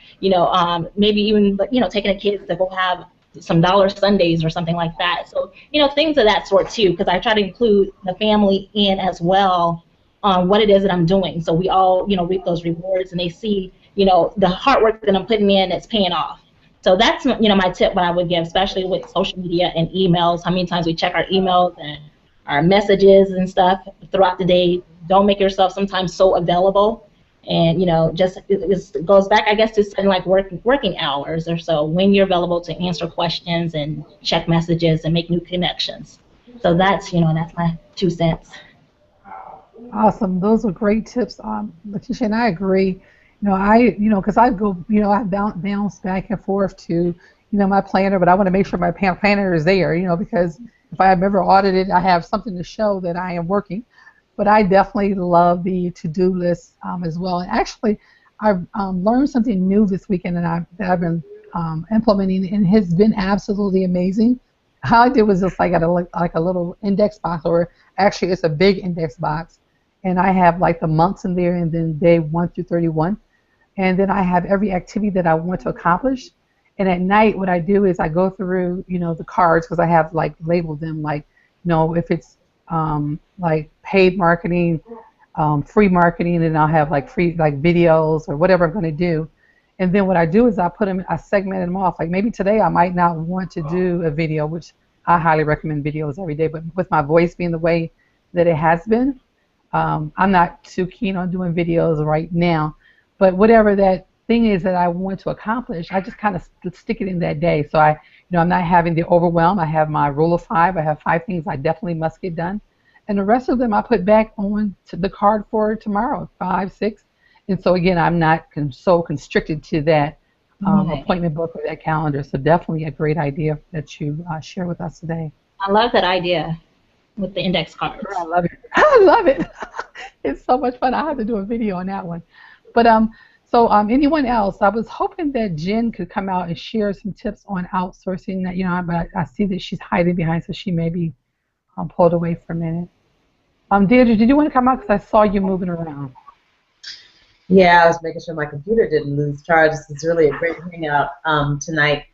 maybe even, taking the kids to go have some dollar Sundays or something like that. So, things of that sort too, because I try to include the family in as well on what it is that I'm doing. So we all, reap those rewards, and they see, the hard work that I'm putting in that's paying off. So that's, my tip what I would give, especially with social media and emails. How many times we check our emails and our messages and stuff throughout the day. Don't make yourself sometimes so available. And, it goes back, I guess, to setting like working hours or so when you're available to answer questions and check messages and make new connections. So that's, that's my 2 cents. Awesome. Those are great tips, Letitia, and I agree. Because I go, I bounce back and forth to, my planner, but I want to make sure my planner is there, because if I have ever audited, I have something to show that I am working. But I definitely love the to-do list as well. And actually, I've learned something new this weekend that I've been implementing, and has been absolutely amazing. How I did was just like a little index box, or actually it's a big index box, and I have like the months in there, and then day 1 through 31. And then I have every activity that I want to accomplish. And at night, what I do is I go through, the cards, because I have like labeled them, like, if it's like paid marketing, free marketing, and I'll have like free like videos or whatever I'm going to do. And then what I do is I segment them off. Like maybe today I might not want to do a video, which I highly recommend videos every day. But with my voice being the way that it has been, I'm not too keen on doing videos right now. But whatever that thing is that I want to accomplish, I just kind of stick it in that day. So I'm not having the overwhelm. I have my rule of 5. I have 5 things I definitely must get done. And the rest of them I put back on to the card for tomorrow, 5, 6. And so again, I'm not so constricted to that appointment book or that calendar. So definitely a great idea that you share with us today. I love that idea with the index cards. I love it. I love it. It's so much fun. I have to do a video on that one. But anyone else? I was hoping that Jen could come out and share some tips on outsourcing. That but I see that she's hiding behind, so she may be pulled away for a minute. Deirdre, did you want to come out? Because I saw you moving around. Yeah, I was making sure my computer didn't lose charge. This is really a great hangout tonight.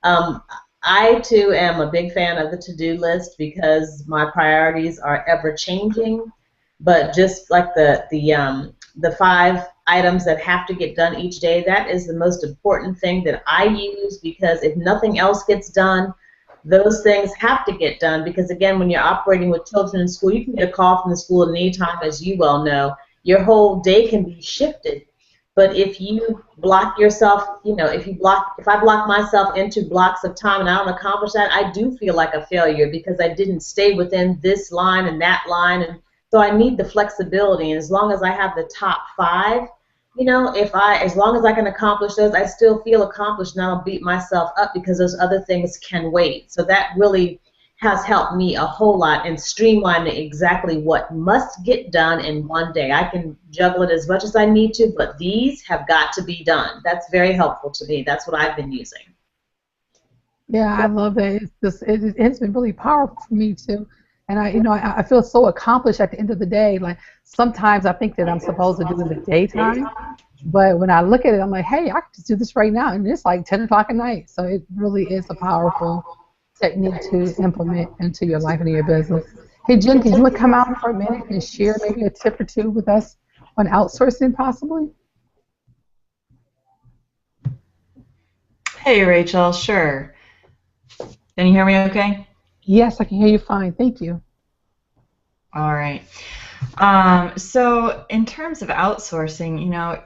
I too am a big fan of the to-do list because my priorities are ever changing. But just like the 5 items that have to get done each day, that is the most important thing that I use, because if nothing else gets done, those things have to get done. Because again, when you're operating with children in school, you can get a call from the school at any time, as you well know. Your whole day can be shifted. But if you block yourself, if I block myself into blocks of time and I don't accomplish that, I do feel like a failure because I didn't stay within this line and that line. And so I need the flexibility. And as long as I have the top 5, you know, as long as I can accomplish those, I still feel accomplished, and I don't beat myself up because those other things can wait. So that really has helped me a whole lot in streamlining exactly what must get done in one day. I can juggle it as much as I need to, but these have got to be done. That's very helpful to me. That's what I've been using. Yeah, I love that. It's been really powerful for me too. And I feel so accomplished at the end of the day. Like sometimes I think that I'm supposed to do it in the daytime, but when I look at it, I'm like, hey, I can just do this right now, and it's like 10 o'clock at night. So it really is a powerful technique to implement into your life and your business. Hey, Jen, can you come out for a minute and share maybe a tip or two with us on outsourcing possibly? Hey, Rachel, sure. Can you hear me okay? Yes, I can hear you fine. Thank you. All right. So in terms of outsourcing, you know,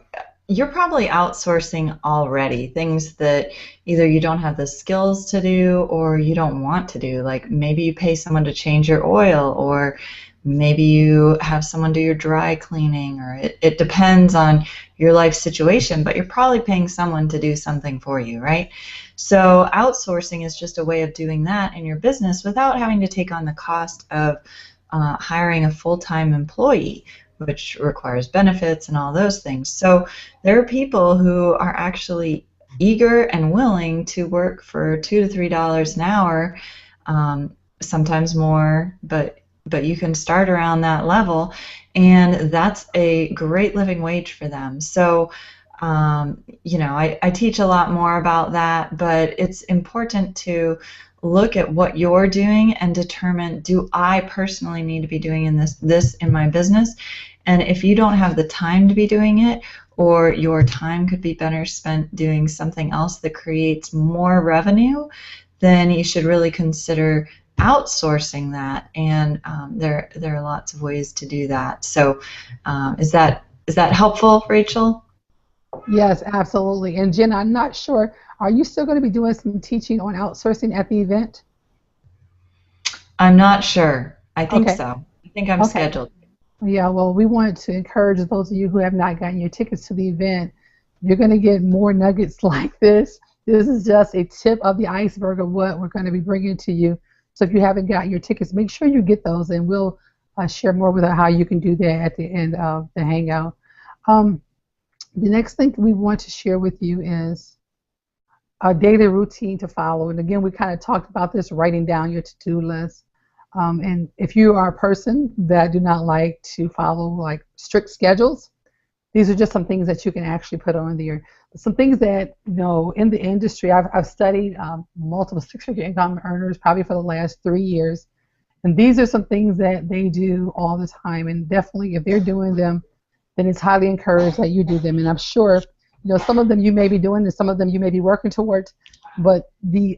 you're probably outsourcing already, things that either you don't have the skills to do or you don't want to do. Like maybe you pay someone to change your oil, or maybe you have someone do your dry cleaning, or it depends on your life situation, but you're probably paying someone to do something for you, right? So outsourcing is just a way of doing that in your business without having to take on the cost of hiring a full-time employee, which requires benefits and all those things. So there are people who are actually eager and willing to work for $2 to $3 an hour, sometimes more, but you can start around that level, and that's a great living wage for them. So you know, I teach a lot more about that, but it's important to look at what you're doing and determine, do I personally need to be doing this in my business? And if you don't have the time to be doing it, or your time could be better spent doing something else that creates more revenue, then you should really consider outsourcing that. And there are lots of ways to do that. So is that helpful, Rachel? Yes, absolutely. And Jen, I'm not sure, are you still going to be doing some teaching on outsourcing at the event? I'm not sure. I think Okay. so. I think I'm scheduled. Yeah, well, we want to encourage those of you who have not gotten your tickets to the event. You're going to get more nuggets like this. This is just a tip of the iceberg of what we're going to be bringing to you. So if you haven't gotten your tickets, make sure you get those, and we'll share more with how you can do that at the end of the Hangout. The next thing we want to share with you is a daily routine to follow. And again, we kind of talked about this, writing down your to-do list. And if you are a person that do not like to follow like strict schedules, these are just some things that you can actually put on there. Some things that, you know, in the industry, I've studied multiple six-figure income earners probably for the last 3 years. And these are some things that they do all the time. And definitely if they're doing them, then it's highly encouraged that you do them. And I'm sure, you know, some of them you may be doing and some of them you may be working towards, but the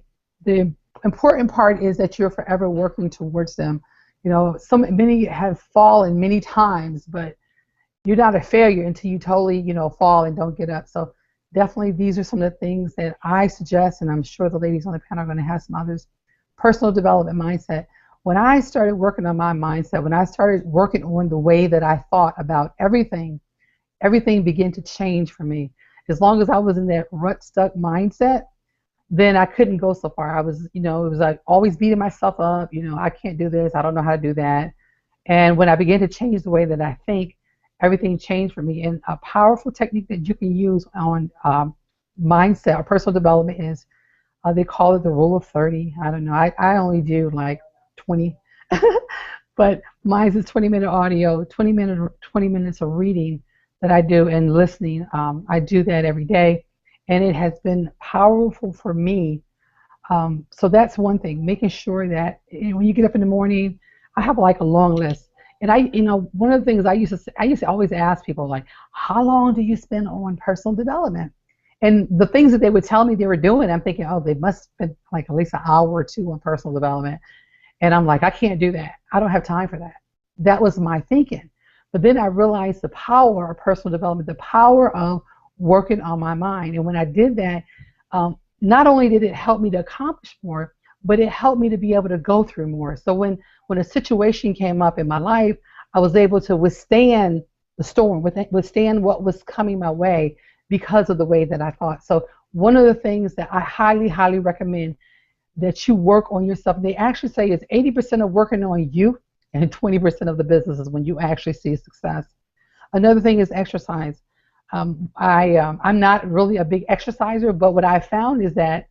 important part is that you're forever working towards them. You know, many have fallen many times, but you're not a failure until you totally, you know, fall and don't get up. So definitely these are some of the things that I suggest, and I'm sure the ladies on the panel are going to have some others. Personal development mindset. When I started working on my mindset, when I started working on the way that I thought about everything began to change for me. As long as I was in that rut-stuck mindset, then I couldn't go so far. I was, you know, it was like always beating myself up. You know, I can't do this. I don't know how to do that. And when I began to change the way that I think, everything changed for me. And a powerful technique that you can use on mindset or personal development is, they call it the rule of 30. I don't know. I only do like 20, but mine's is 20-minute audio, 20 minutes of reading that I do and listening. I do that every day, and it has been powerful for me. So that's one thing, making sure that when you get up in the morning, I have like a long list. And you know, one of the things I used to always ask people, like, how long do you spend on personal development? And the things that they would tell me they were doing, I'm thinking, oh, they must spend like at least an hour or two on personal development. And I'm like, I can't do that. I don't have time for that. That was my thinking. But then I realized the power of personal development, the power of working on my mind. And when I did that, not only did it help me to accomplish more, but it helped me to be able to go through more. So when a situation came up in my life, I was able to withstand the storm, withstand what was coming my way because of the way that I thought. So one of the things that I highly, highly recommend that you work on yourself, they actually say is 80% of working on you and 20% of the business is when you actually see success. Another thing is exercise. I'm not really a big exerciser, but what I found is that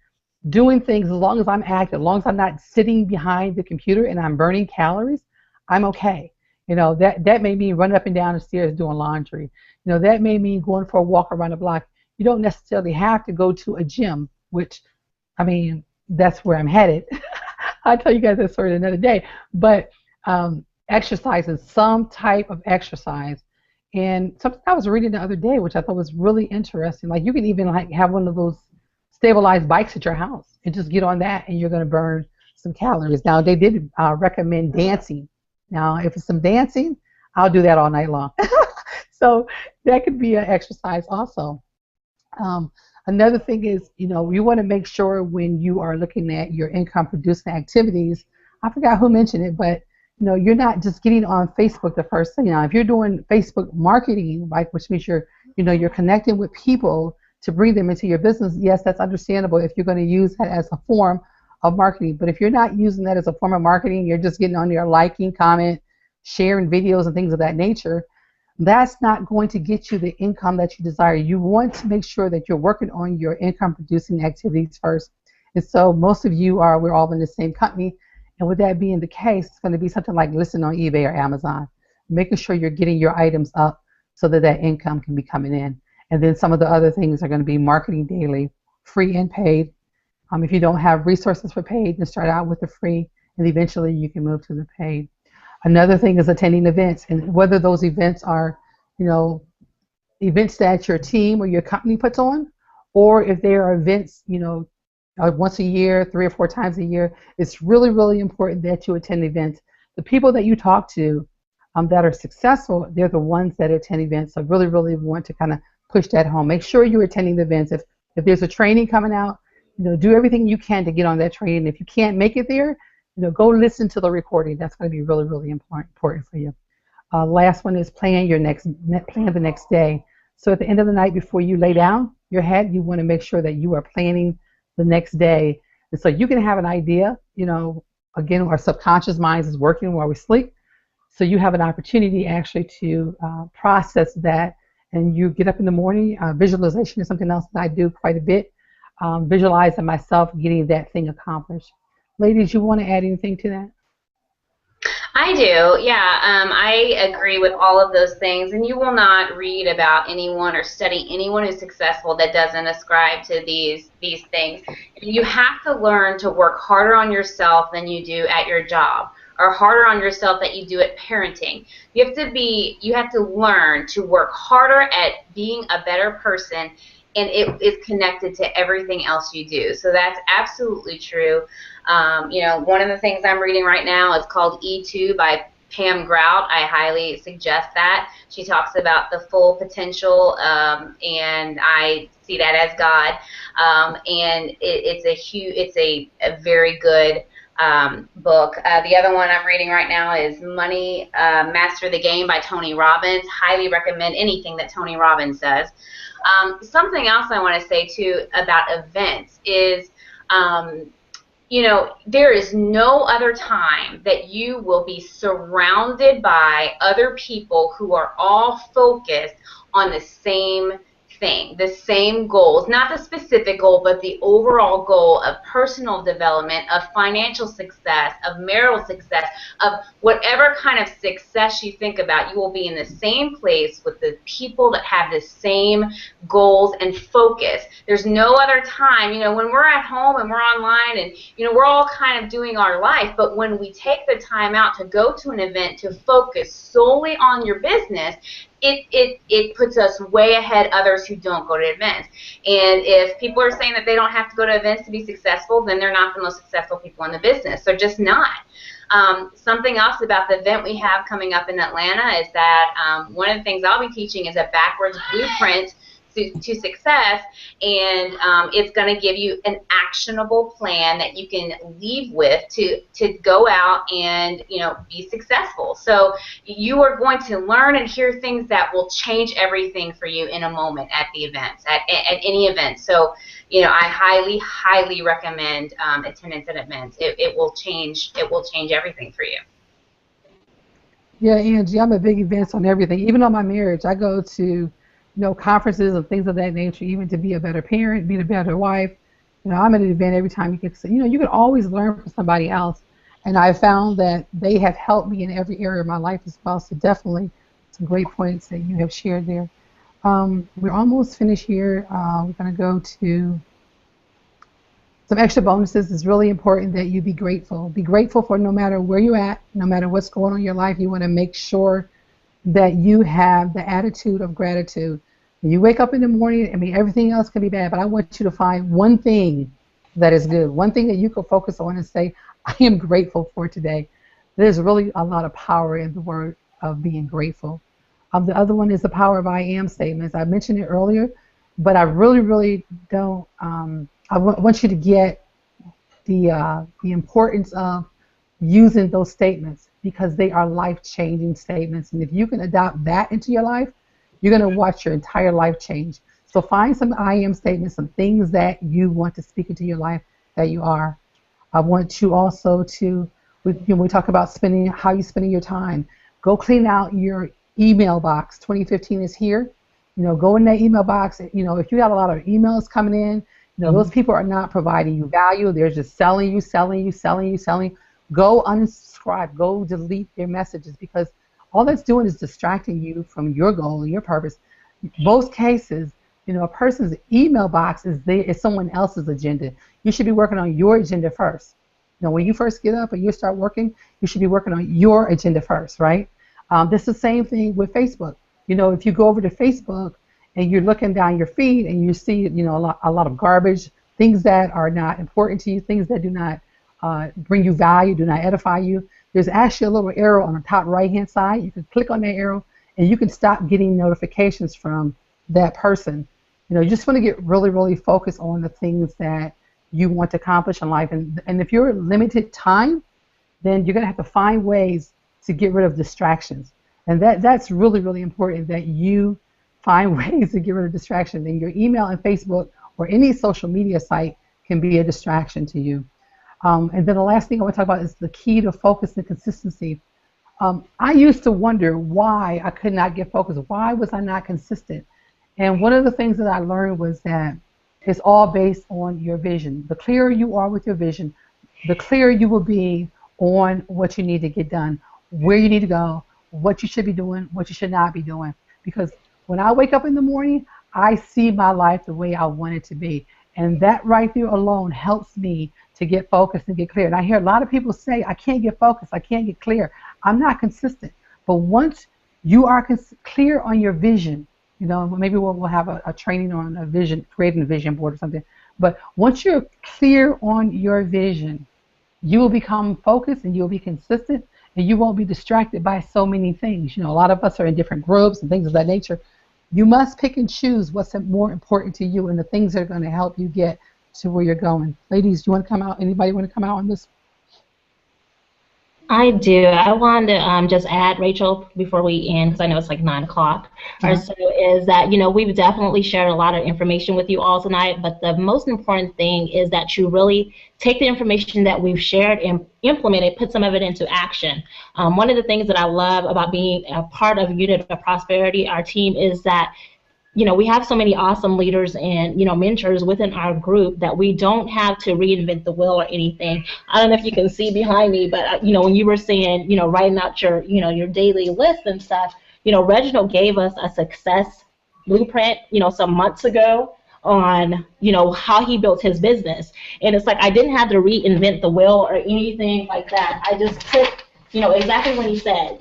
doing things, as long as I'm active, as long as I'm not sitting behind the computer and I'm burning calories, I'm okay. You know, that may mean running up and down the stairs doing laundry. You know, that may mean going for a walk around the block. You don't necessarily have to go to a gym, which, I mean, that's where I'm headed. I'll tell you guys that story another day. But exercising, some type of exercise. And something I was reading the other day, which I thought was really interesting. Like you can even like have one of those stabilized bikes at your house and just get on that, and you're going to burn some calories. Now they did recommend dancing. Now if it's some dancing, I'll do that all night long. So that could be an exercise also. Another thing is, you know, you want to make sure when you are looking at your income producing activities, I forgot who mentioned it, but you know, you're not just getting on Facebook the first thing. Now, if you're doing Facebook marketing, like which means you're connecting with people to bring them into your business, yes, that's understandable if you're going to use that as a form of marketing. But if you're not using that as a form of marketing, you're just getting on there liking, comment, sharing videos and things of that nature, that's not going to get you the income that you desire. You want to make sure that you're working on your income producing activities first. And so most of you we're all in the same company. And with that being the case, it's going to be something like listing on eBay or Amazon, making sure you're getting your items up so that that income can be coming in. And then some of the other things are going to be marketing daily, free and paid. If you don't have resources for paid, then start out with the free, and eventually you can move to the paid. Another thing is attending events, and whether those events are, you know, events that your team or your company puts on, or if they are events, you know, once a year, 3 or 4 times a year, it's really, really important that you attend events. The people that you talk to that are successful, they're the ones that attend events. So really, really want to kind of push that home. Make sure you're attending the events. If there's a training coming out, you know, do everything you can to get on that training. If you can't make it there, you know, go listen to the recording. That's going to be really, really important for you. Last one is plan the next day. So at the end of the night before you lay down your head, you want to make sure that you are planning the next day. And so you can have an idea, you know, again, our subconscious mind is working while we sleep. So you have an opportunity actually to process that, and you get up in the morning. Visualization is something else that I do quite a bit. Visualizing myself getting that thing accomplished. Ladies, you want to add anything to that? I do, yeah. I agree with all of those things, and you will not read about anyone or study anyone who's successful that doesn't ascribe to these things. You have to learn to work harder on yourself than you do at your job, or harder on yourself that you do at parenting. You have to learn to work harder at being a better person, and it is connected to everything else you do. So that's absolutely true. You know, one of the things I'm reading right now is called E2 by Pam Grout. I highly suggest that. She talks about the full potential, and I see that as God. And it's a very good book. The other one I'm reading right now is Money Master the Game by Tony Robbins. Highly recommend anything that Tony Robbins does. Something else I want to say too about events is, you know, there is no other time that you will be surrounded by other people who are all focused on the same thing, the same goals, not the specific goal, but the overall goal of personal development, of financial success, of marital success, of whatever kind of success you think about. You will be in the same place with the people that have the same goals and focus. There's no other time, you know, when we're at home and we're online and, you know, we're all kind of doing our life, but when we take the time out to go to an event to focus solely on your business, it puts us way ahead others who don't go to events. And if people are saying that they don't have to go to events to be successful, then they're not the most successful people in the business. They're just not. Something else about the event we have coming up in Atlanta is that one of the things I'll be teaching is a backwards blueprint to Success, and it's going to give you an actionable plan that you can leave with to go out and be successful. So you are going to learn and hear things that will change everything for you in a moment at the events, at any event. So I highly recommend attendance at events. It will change everything for you. Yeah, Angie, I'm a big events on everything. Even on my marriage, I go to conferences and things of that nature, even to be a better parent, be a better wife. I'm at an event every time you get to, you can always learn from somebody else. And I found that they have helped me in every area of my life as well. So definitely some great points that you have shared there. We're almost finished here. We're going to go to some extra bonuses. It's really important that you be grateful. Be grateful for no matter where you're at, no matter what's going on in your life. You want to make sure that you have the attitude of gratitude. When you wake up in the morning, everything else can be bad, but I want you to find one thing that is good, one thing that you can focus on and say, I am grateful for today. There's really a lot of power in the word of being grateful. The other one is the power of I am statements. I mentioned it earlier, but I really don't. I want you to get the importance of using those statements, because they are life-changing statements. And if you can adopt that into your life, you're going to watch your entire life change. So find some I am statements, some things that you want to speak into your life that you are. I want you also to, when we talk about how you're spending your time, go clean out your email box. 2015 is here. Go in that email box. If you got a lot of emails coming in, those people are not providing you value. They're just selling you. Go unsubscribe. Go delete their messages, because all that's doing is distracting you from your goal and your purpose. Most cases, a person's email box is someone else's agenda. You should be working on your agenda first. When you first get up and you start working, you should be working on your agenda first, right? This is the same thing with Facebook. If you go over to Facebook and you're looking down your feed and you see, a lot of garbage, things that are not important to you, things that do not bring you value, do not edify you, there's actually a little arrow on the top right-hand side. You can click on that arrow and you can stop getting notifications from that person. You just want to get really focused on the things that you want to accomplish in life. And if you're limited time, then you're going to have to find ways to get rid of distractions. And that's really important, that you find ways to get rid of distractions. And your email and Facebook or any social media site can be a distraction to you. And then the last thing I want to talk about is the key to focus and consistency. I used to wonder why I could not get focused. Why was I not consistent? And one of the things that I learned was that it's all based on your vision. The clearer you are with your vision, the clearer you will be on what you need to get done, where you need to go, what you should be doing, what you should not be doing. Because when I wake up in the morning, I see my life the way I want it to be. And that right there alone helps me to get focused and get clear. And I hear a lot of people say, I can't get focused, I can't get clear. I'm not consistent. But once you are clear on your vision, maybe we'll have a training on a vision, creating a vision board or something. But once you're clear on your vision, you will become focused and you'll be consistent, and you won't be distracted by so many things. A lot of us are in different groups and things of that nature. You must pick and choose what's more important to you and the things that are going to help you get to where you're going. Ladies, do you want to come out? Anybody want to come out on this? I do. I wanted to just add, Rachel, before we end, because I know it's like 9 o'clock or so, is that, we've definitely shared a lot of information with you all tonight, but the most important thing is that you really take the information that we've shared and implement it, put some of it into action. One of the things that I love about being a part of Unit of Prosperity, our team, is that we have so many awesome leaders and, mentors within our group that we don't have to reinvent the wheel or anything. I don't know if you can see behind me, but, when you were saying, writing out your, your daily list and stuff, Reginald gave us a success blueprint, some months ago on, how he built his business. And it's like I didn't have to reinvent the wheel or anything like that. I just took, exactly what he said.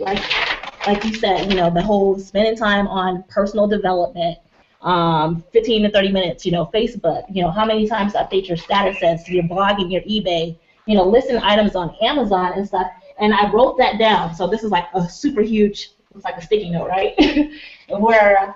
Like you said, the whole spending time on personal development, 15 to 30 minutes, Facebook, how many times update your statuses, your blogging, your eBay, listing items on Amazon and stuff. And I wrote that down. So this is like a super huge, it's like a sticky note, right? Where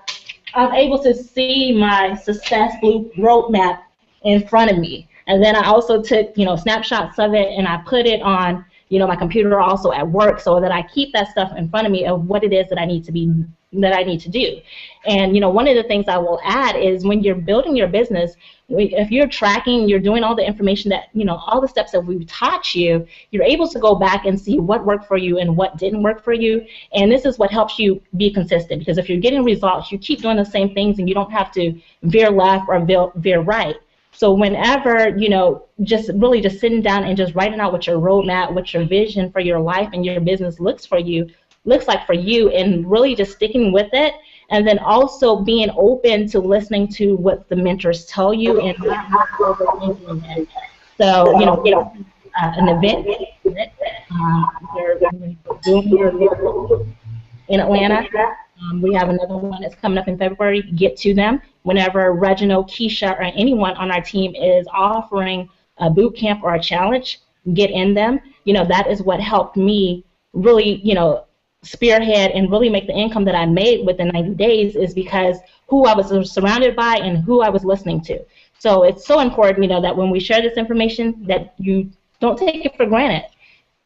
I'm able to see my success blue roadmap in front of me. And then I also took, snapshots of it, and I put it on, my computer also at work, so that I keep that stuff in front of me of what it is that I need to do. And, one of the things I will add is when you're building your business, if you're tracking, you're doing all the information that, all the steps that we've taught you, you're able to go back and see what worked for you and what didn't work for you. And this is what helps you be consistent, because if you're getting results, you keep doing the same things and you don't have to veer left or veer right. So whenever, just sitting down and just writing out what your roadmap, what your vision for your life and your business looks like for you, and really just sticking with it, and then also being open to listening to what the mentors tell you and not overthinking it. So, an event you're doing in Atlanta. We have another one that's coming up in February. Get to them. Whenever Reginald, Keisha, or anyone on our team is offering a boot camp or a challenge, get in them. That is what helped me really, spearhead and really make the income that I made within 90 days, is because who I was surrounded by and who I was listening to. So it's so important, that when we share this information, that you don't take it for granted.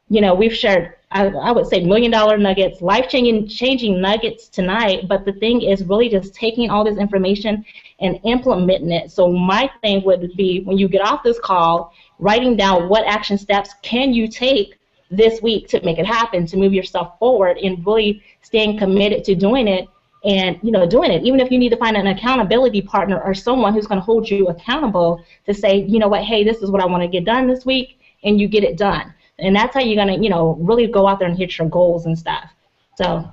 We've shared, I would say, $1 million nuggets, life-changing nuggets tonight, but the thing is really just taking all this information and implementing it. So my thing would be, when you get off this call, writing down what action steps can you take this week to make it happen, to move yourself forward, and really staying committed to doing it, and doing it. Even if you need to find an accountability partner or someone who's going to hold you accountable to say, what, hey, this is what I want to get done this week, and you get it done. And that's how you're going to, really go out there and hit your goals and stuff. So,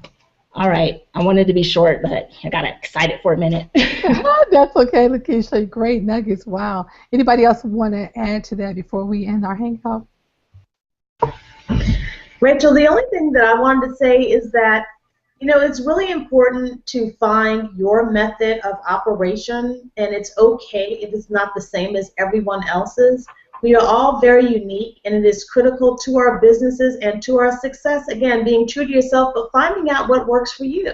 all right. I wanted to be short, but I got excited for a minute. That's okay, Lakeisha. Great nuggets. Wow. Anybody else want to add to that before we end our hangout? Rachel, the only thing that I wanted to say is that, it's really important to find your method of operation, and it's okay if it's not the same as everyone else's. We are all very unique, and it is critical to our businesses and to our success. Again, being true to yourself, but finding out what works for you.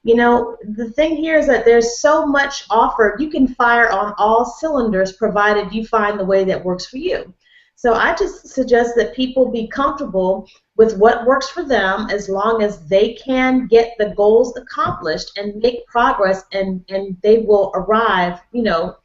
The thing here is that there's so much offered. You can fire on all cylinders provided you find the way that works for you. So I just suggest that people be comfortable with what works for them, as long as they can get the goals accomplished and make progress, and they will arrive,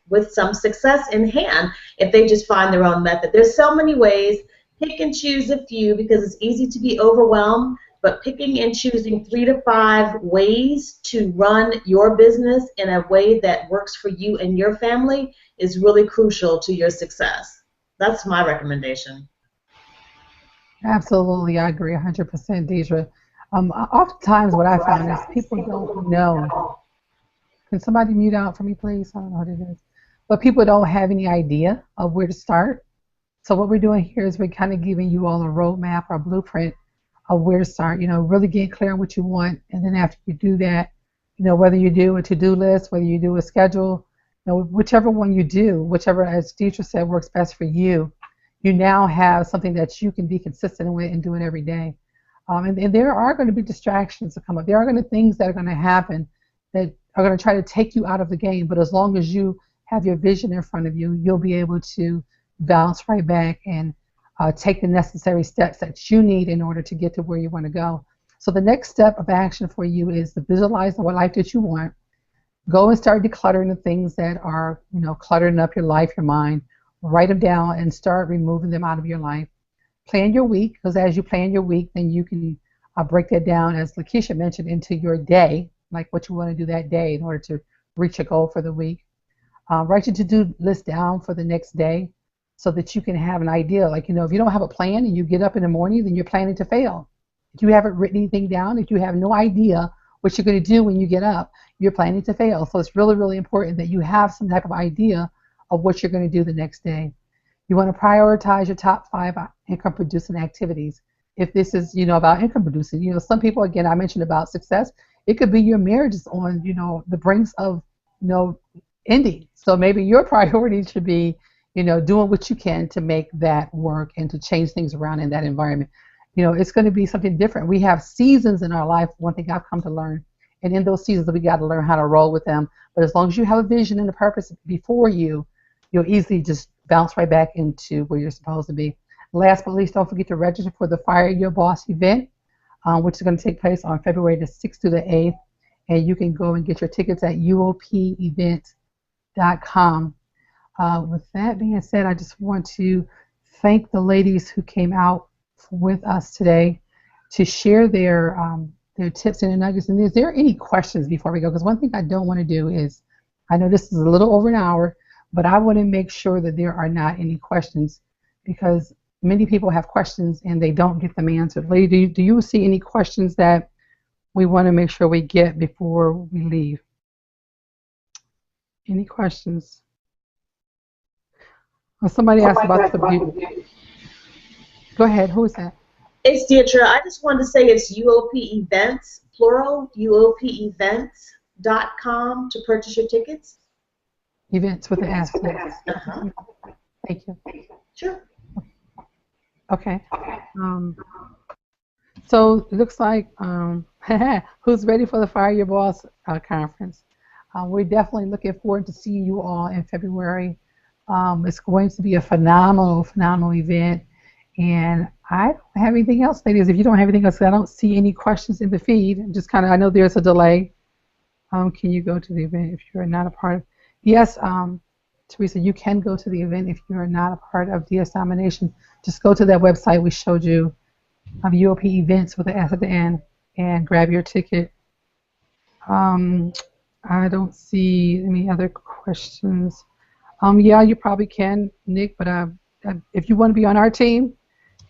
with some success in hand if they just find their own method. There's so many ways. Pick and choose a few, because it's easy to be overwhelmed, but picking and choosing 3 to 5 ways to run your business in a way that works for you and your family is really crucial to your success. That's my recommendation. Absolutely, I agree 100%, Deidre. Oftentimes what I found is people don't know. Can somebody mute out for me, please? I don't know what it is. But people don't have any idea of where to start. So what we're doing here is we're kind of giving you all a roadmap or blueprint of where to start. Really get clear on what you want, and then after you do that, whether you do a to-do list, whether you do a schedule, whichever one you do, whichever, as Deidre said, works best for you, you now have something that you can be consistent with and do it every day. And there are going to be distractions that come up. There are going to be things that are going to happen that are going to try to take you out of the game. But as long as you have your vision in front of you, you'll be able to bounce right back and take the necessary steps that you need in order to get to where you want to go. So the next step of action for you is to visualize what life that you want. Go and start decluttering the things that are, cluttering up your life, your mind. Write them down and start removing them out of your life. Plan your week, because as you plan your week, then you can break that down, as Lakeisha mentioned, into your day, like what you want to do that day in order to reach a goal for the week. Write your to-do list down for the next day so that you can have an idea. Like, if you don't have a plan and you get up in the morning, then you're planning to fail. If you haven't written anything down, if you have no idea what you're going to do when you get up, you're planning to fail. So it's really, really important that you have some type of idea of what you're going to do the next day. You want to prioritize your top 5 income producing activities. If this is, about income producing, some people, again, I mentioned about success, it could be your marriage is on, the brinks of, ending. So maybe your priority should be, doing what you can to make that work and to change things around in that environment. It's going to be something different. We have seasons in our life. One thing I've come to learn And in those seasons, we got to learn how to roll with them. But as long as you have a vision and a purpose before you, you'll easily just bounce right back into where you're supposed to be. Last but least, don't forget to register for the Fire Your Boss event, which is going to take place on February the 6th through the 8th. And you can go and get your tickets at uopevent.com. With that being said, I just want to thank the ladies who came out with us today to share their tips and their nuggets. And is there any questions before we go? Because one thing I don't want to do is, I know this is a little over an hour, but I want to make sure that there are not any questions, because many people have questions and they don't get them answered. Lady, do you see any questions that we want to make sure we get before we leave? Any questions? Well, somebody asked about the beauty. Go ahead. Who is that? It's Deidre. I just wanted to say it's UOP Events, plural, UOPEvents.com to purchase your tickets. Events with an S. Uh-huh. Thank you. Sure. Okay. So it looks like who's ready for the Fire Your Boss conference? We're definitely looking forward to seeing you all in February. It's going to be a phenomenal, phenomenal event. And I don't have anything else, ladies. If you don't have anything else, I don't see any questions in the feed. Just kind of, I know there's a delay. Can you go to the event if you're not a part of? Yes, Teresa, you can go to the event if you are not a part of DS Domination. Just go to that website we showed you, UOP Events with the S at the end, and grab your ticket. I don't see any other questions. Yeah, you probably can, Nick, but if you want to be on our team,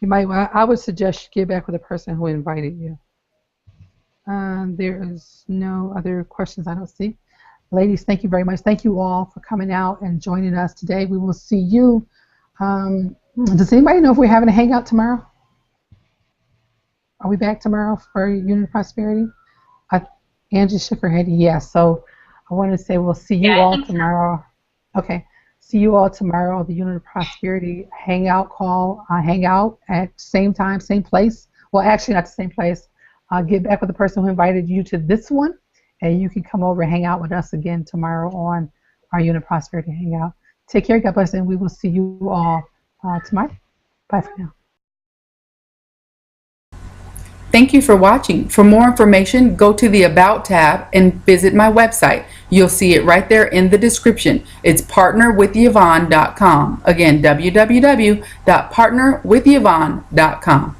you might. I would suggest you get back with the person who invited you. There is no other questions I don't see. Ladies, thank you very much. Thank you all for coming out and joining us today. We will see you. Does anybody know if we're having a hangout tomorrow? Are we back tomorrow for Unit of Prosperity? Angie shook her head yes. So I want to say we'll see you all tomorrow. Okay. See you all tomorrow, the Unit of Prosperity Hangout call. Hangout at same time, same place. Well, actually not the same place. Get back with the person who invited you to this one, and you can come over and hang out with us again tomorrow on our Unit of Prosperity Hangout. Take care, God bless, and we will see you all tomorrow. Bye for now. Thank you for watching. For more information, go to the About tab and visit my website. You'll see it right there in the description. It's partnerwithyvonne.com. Again, www.partnerwithyvonne.com.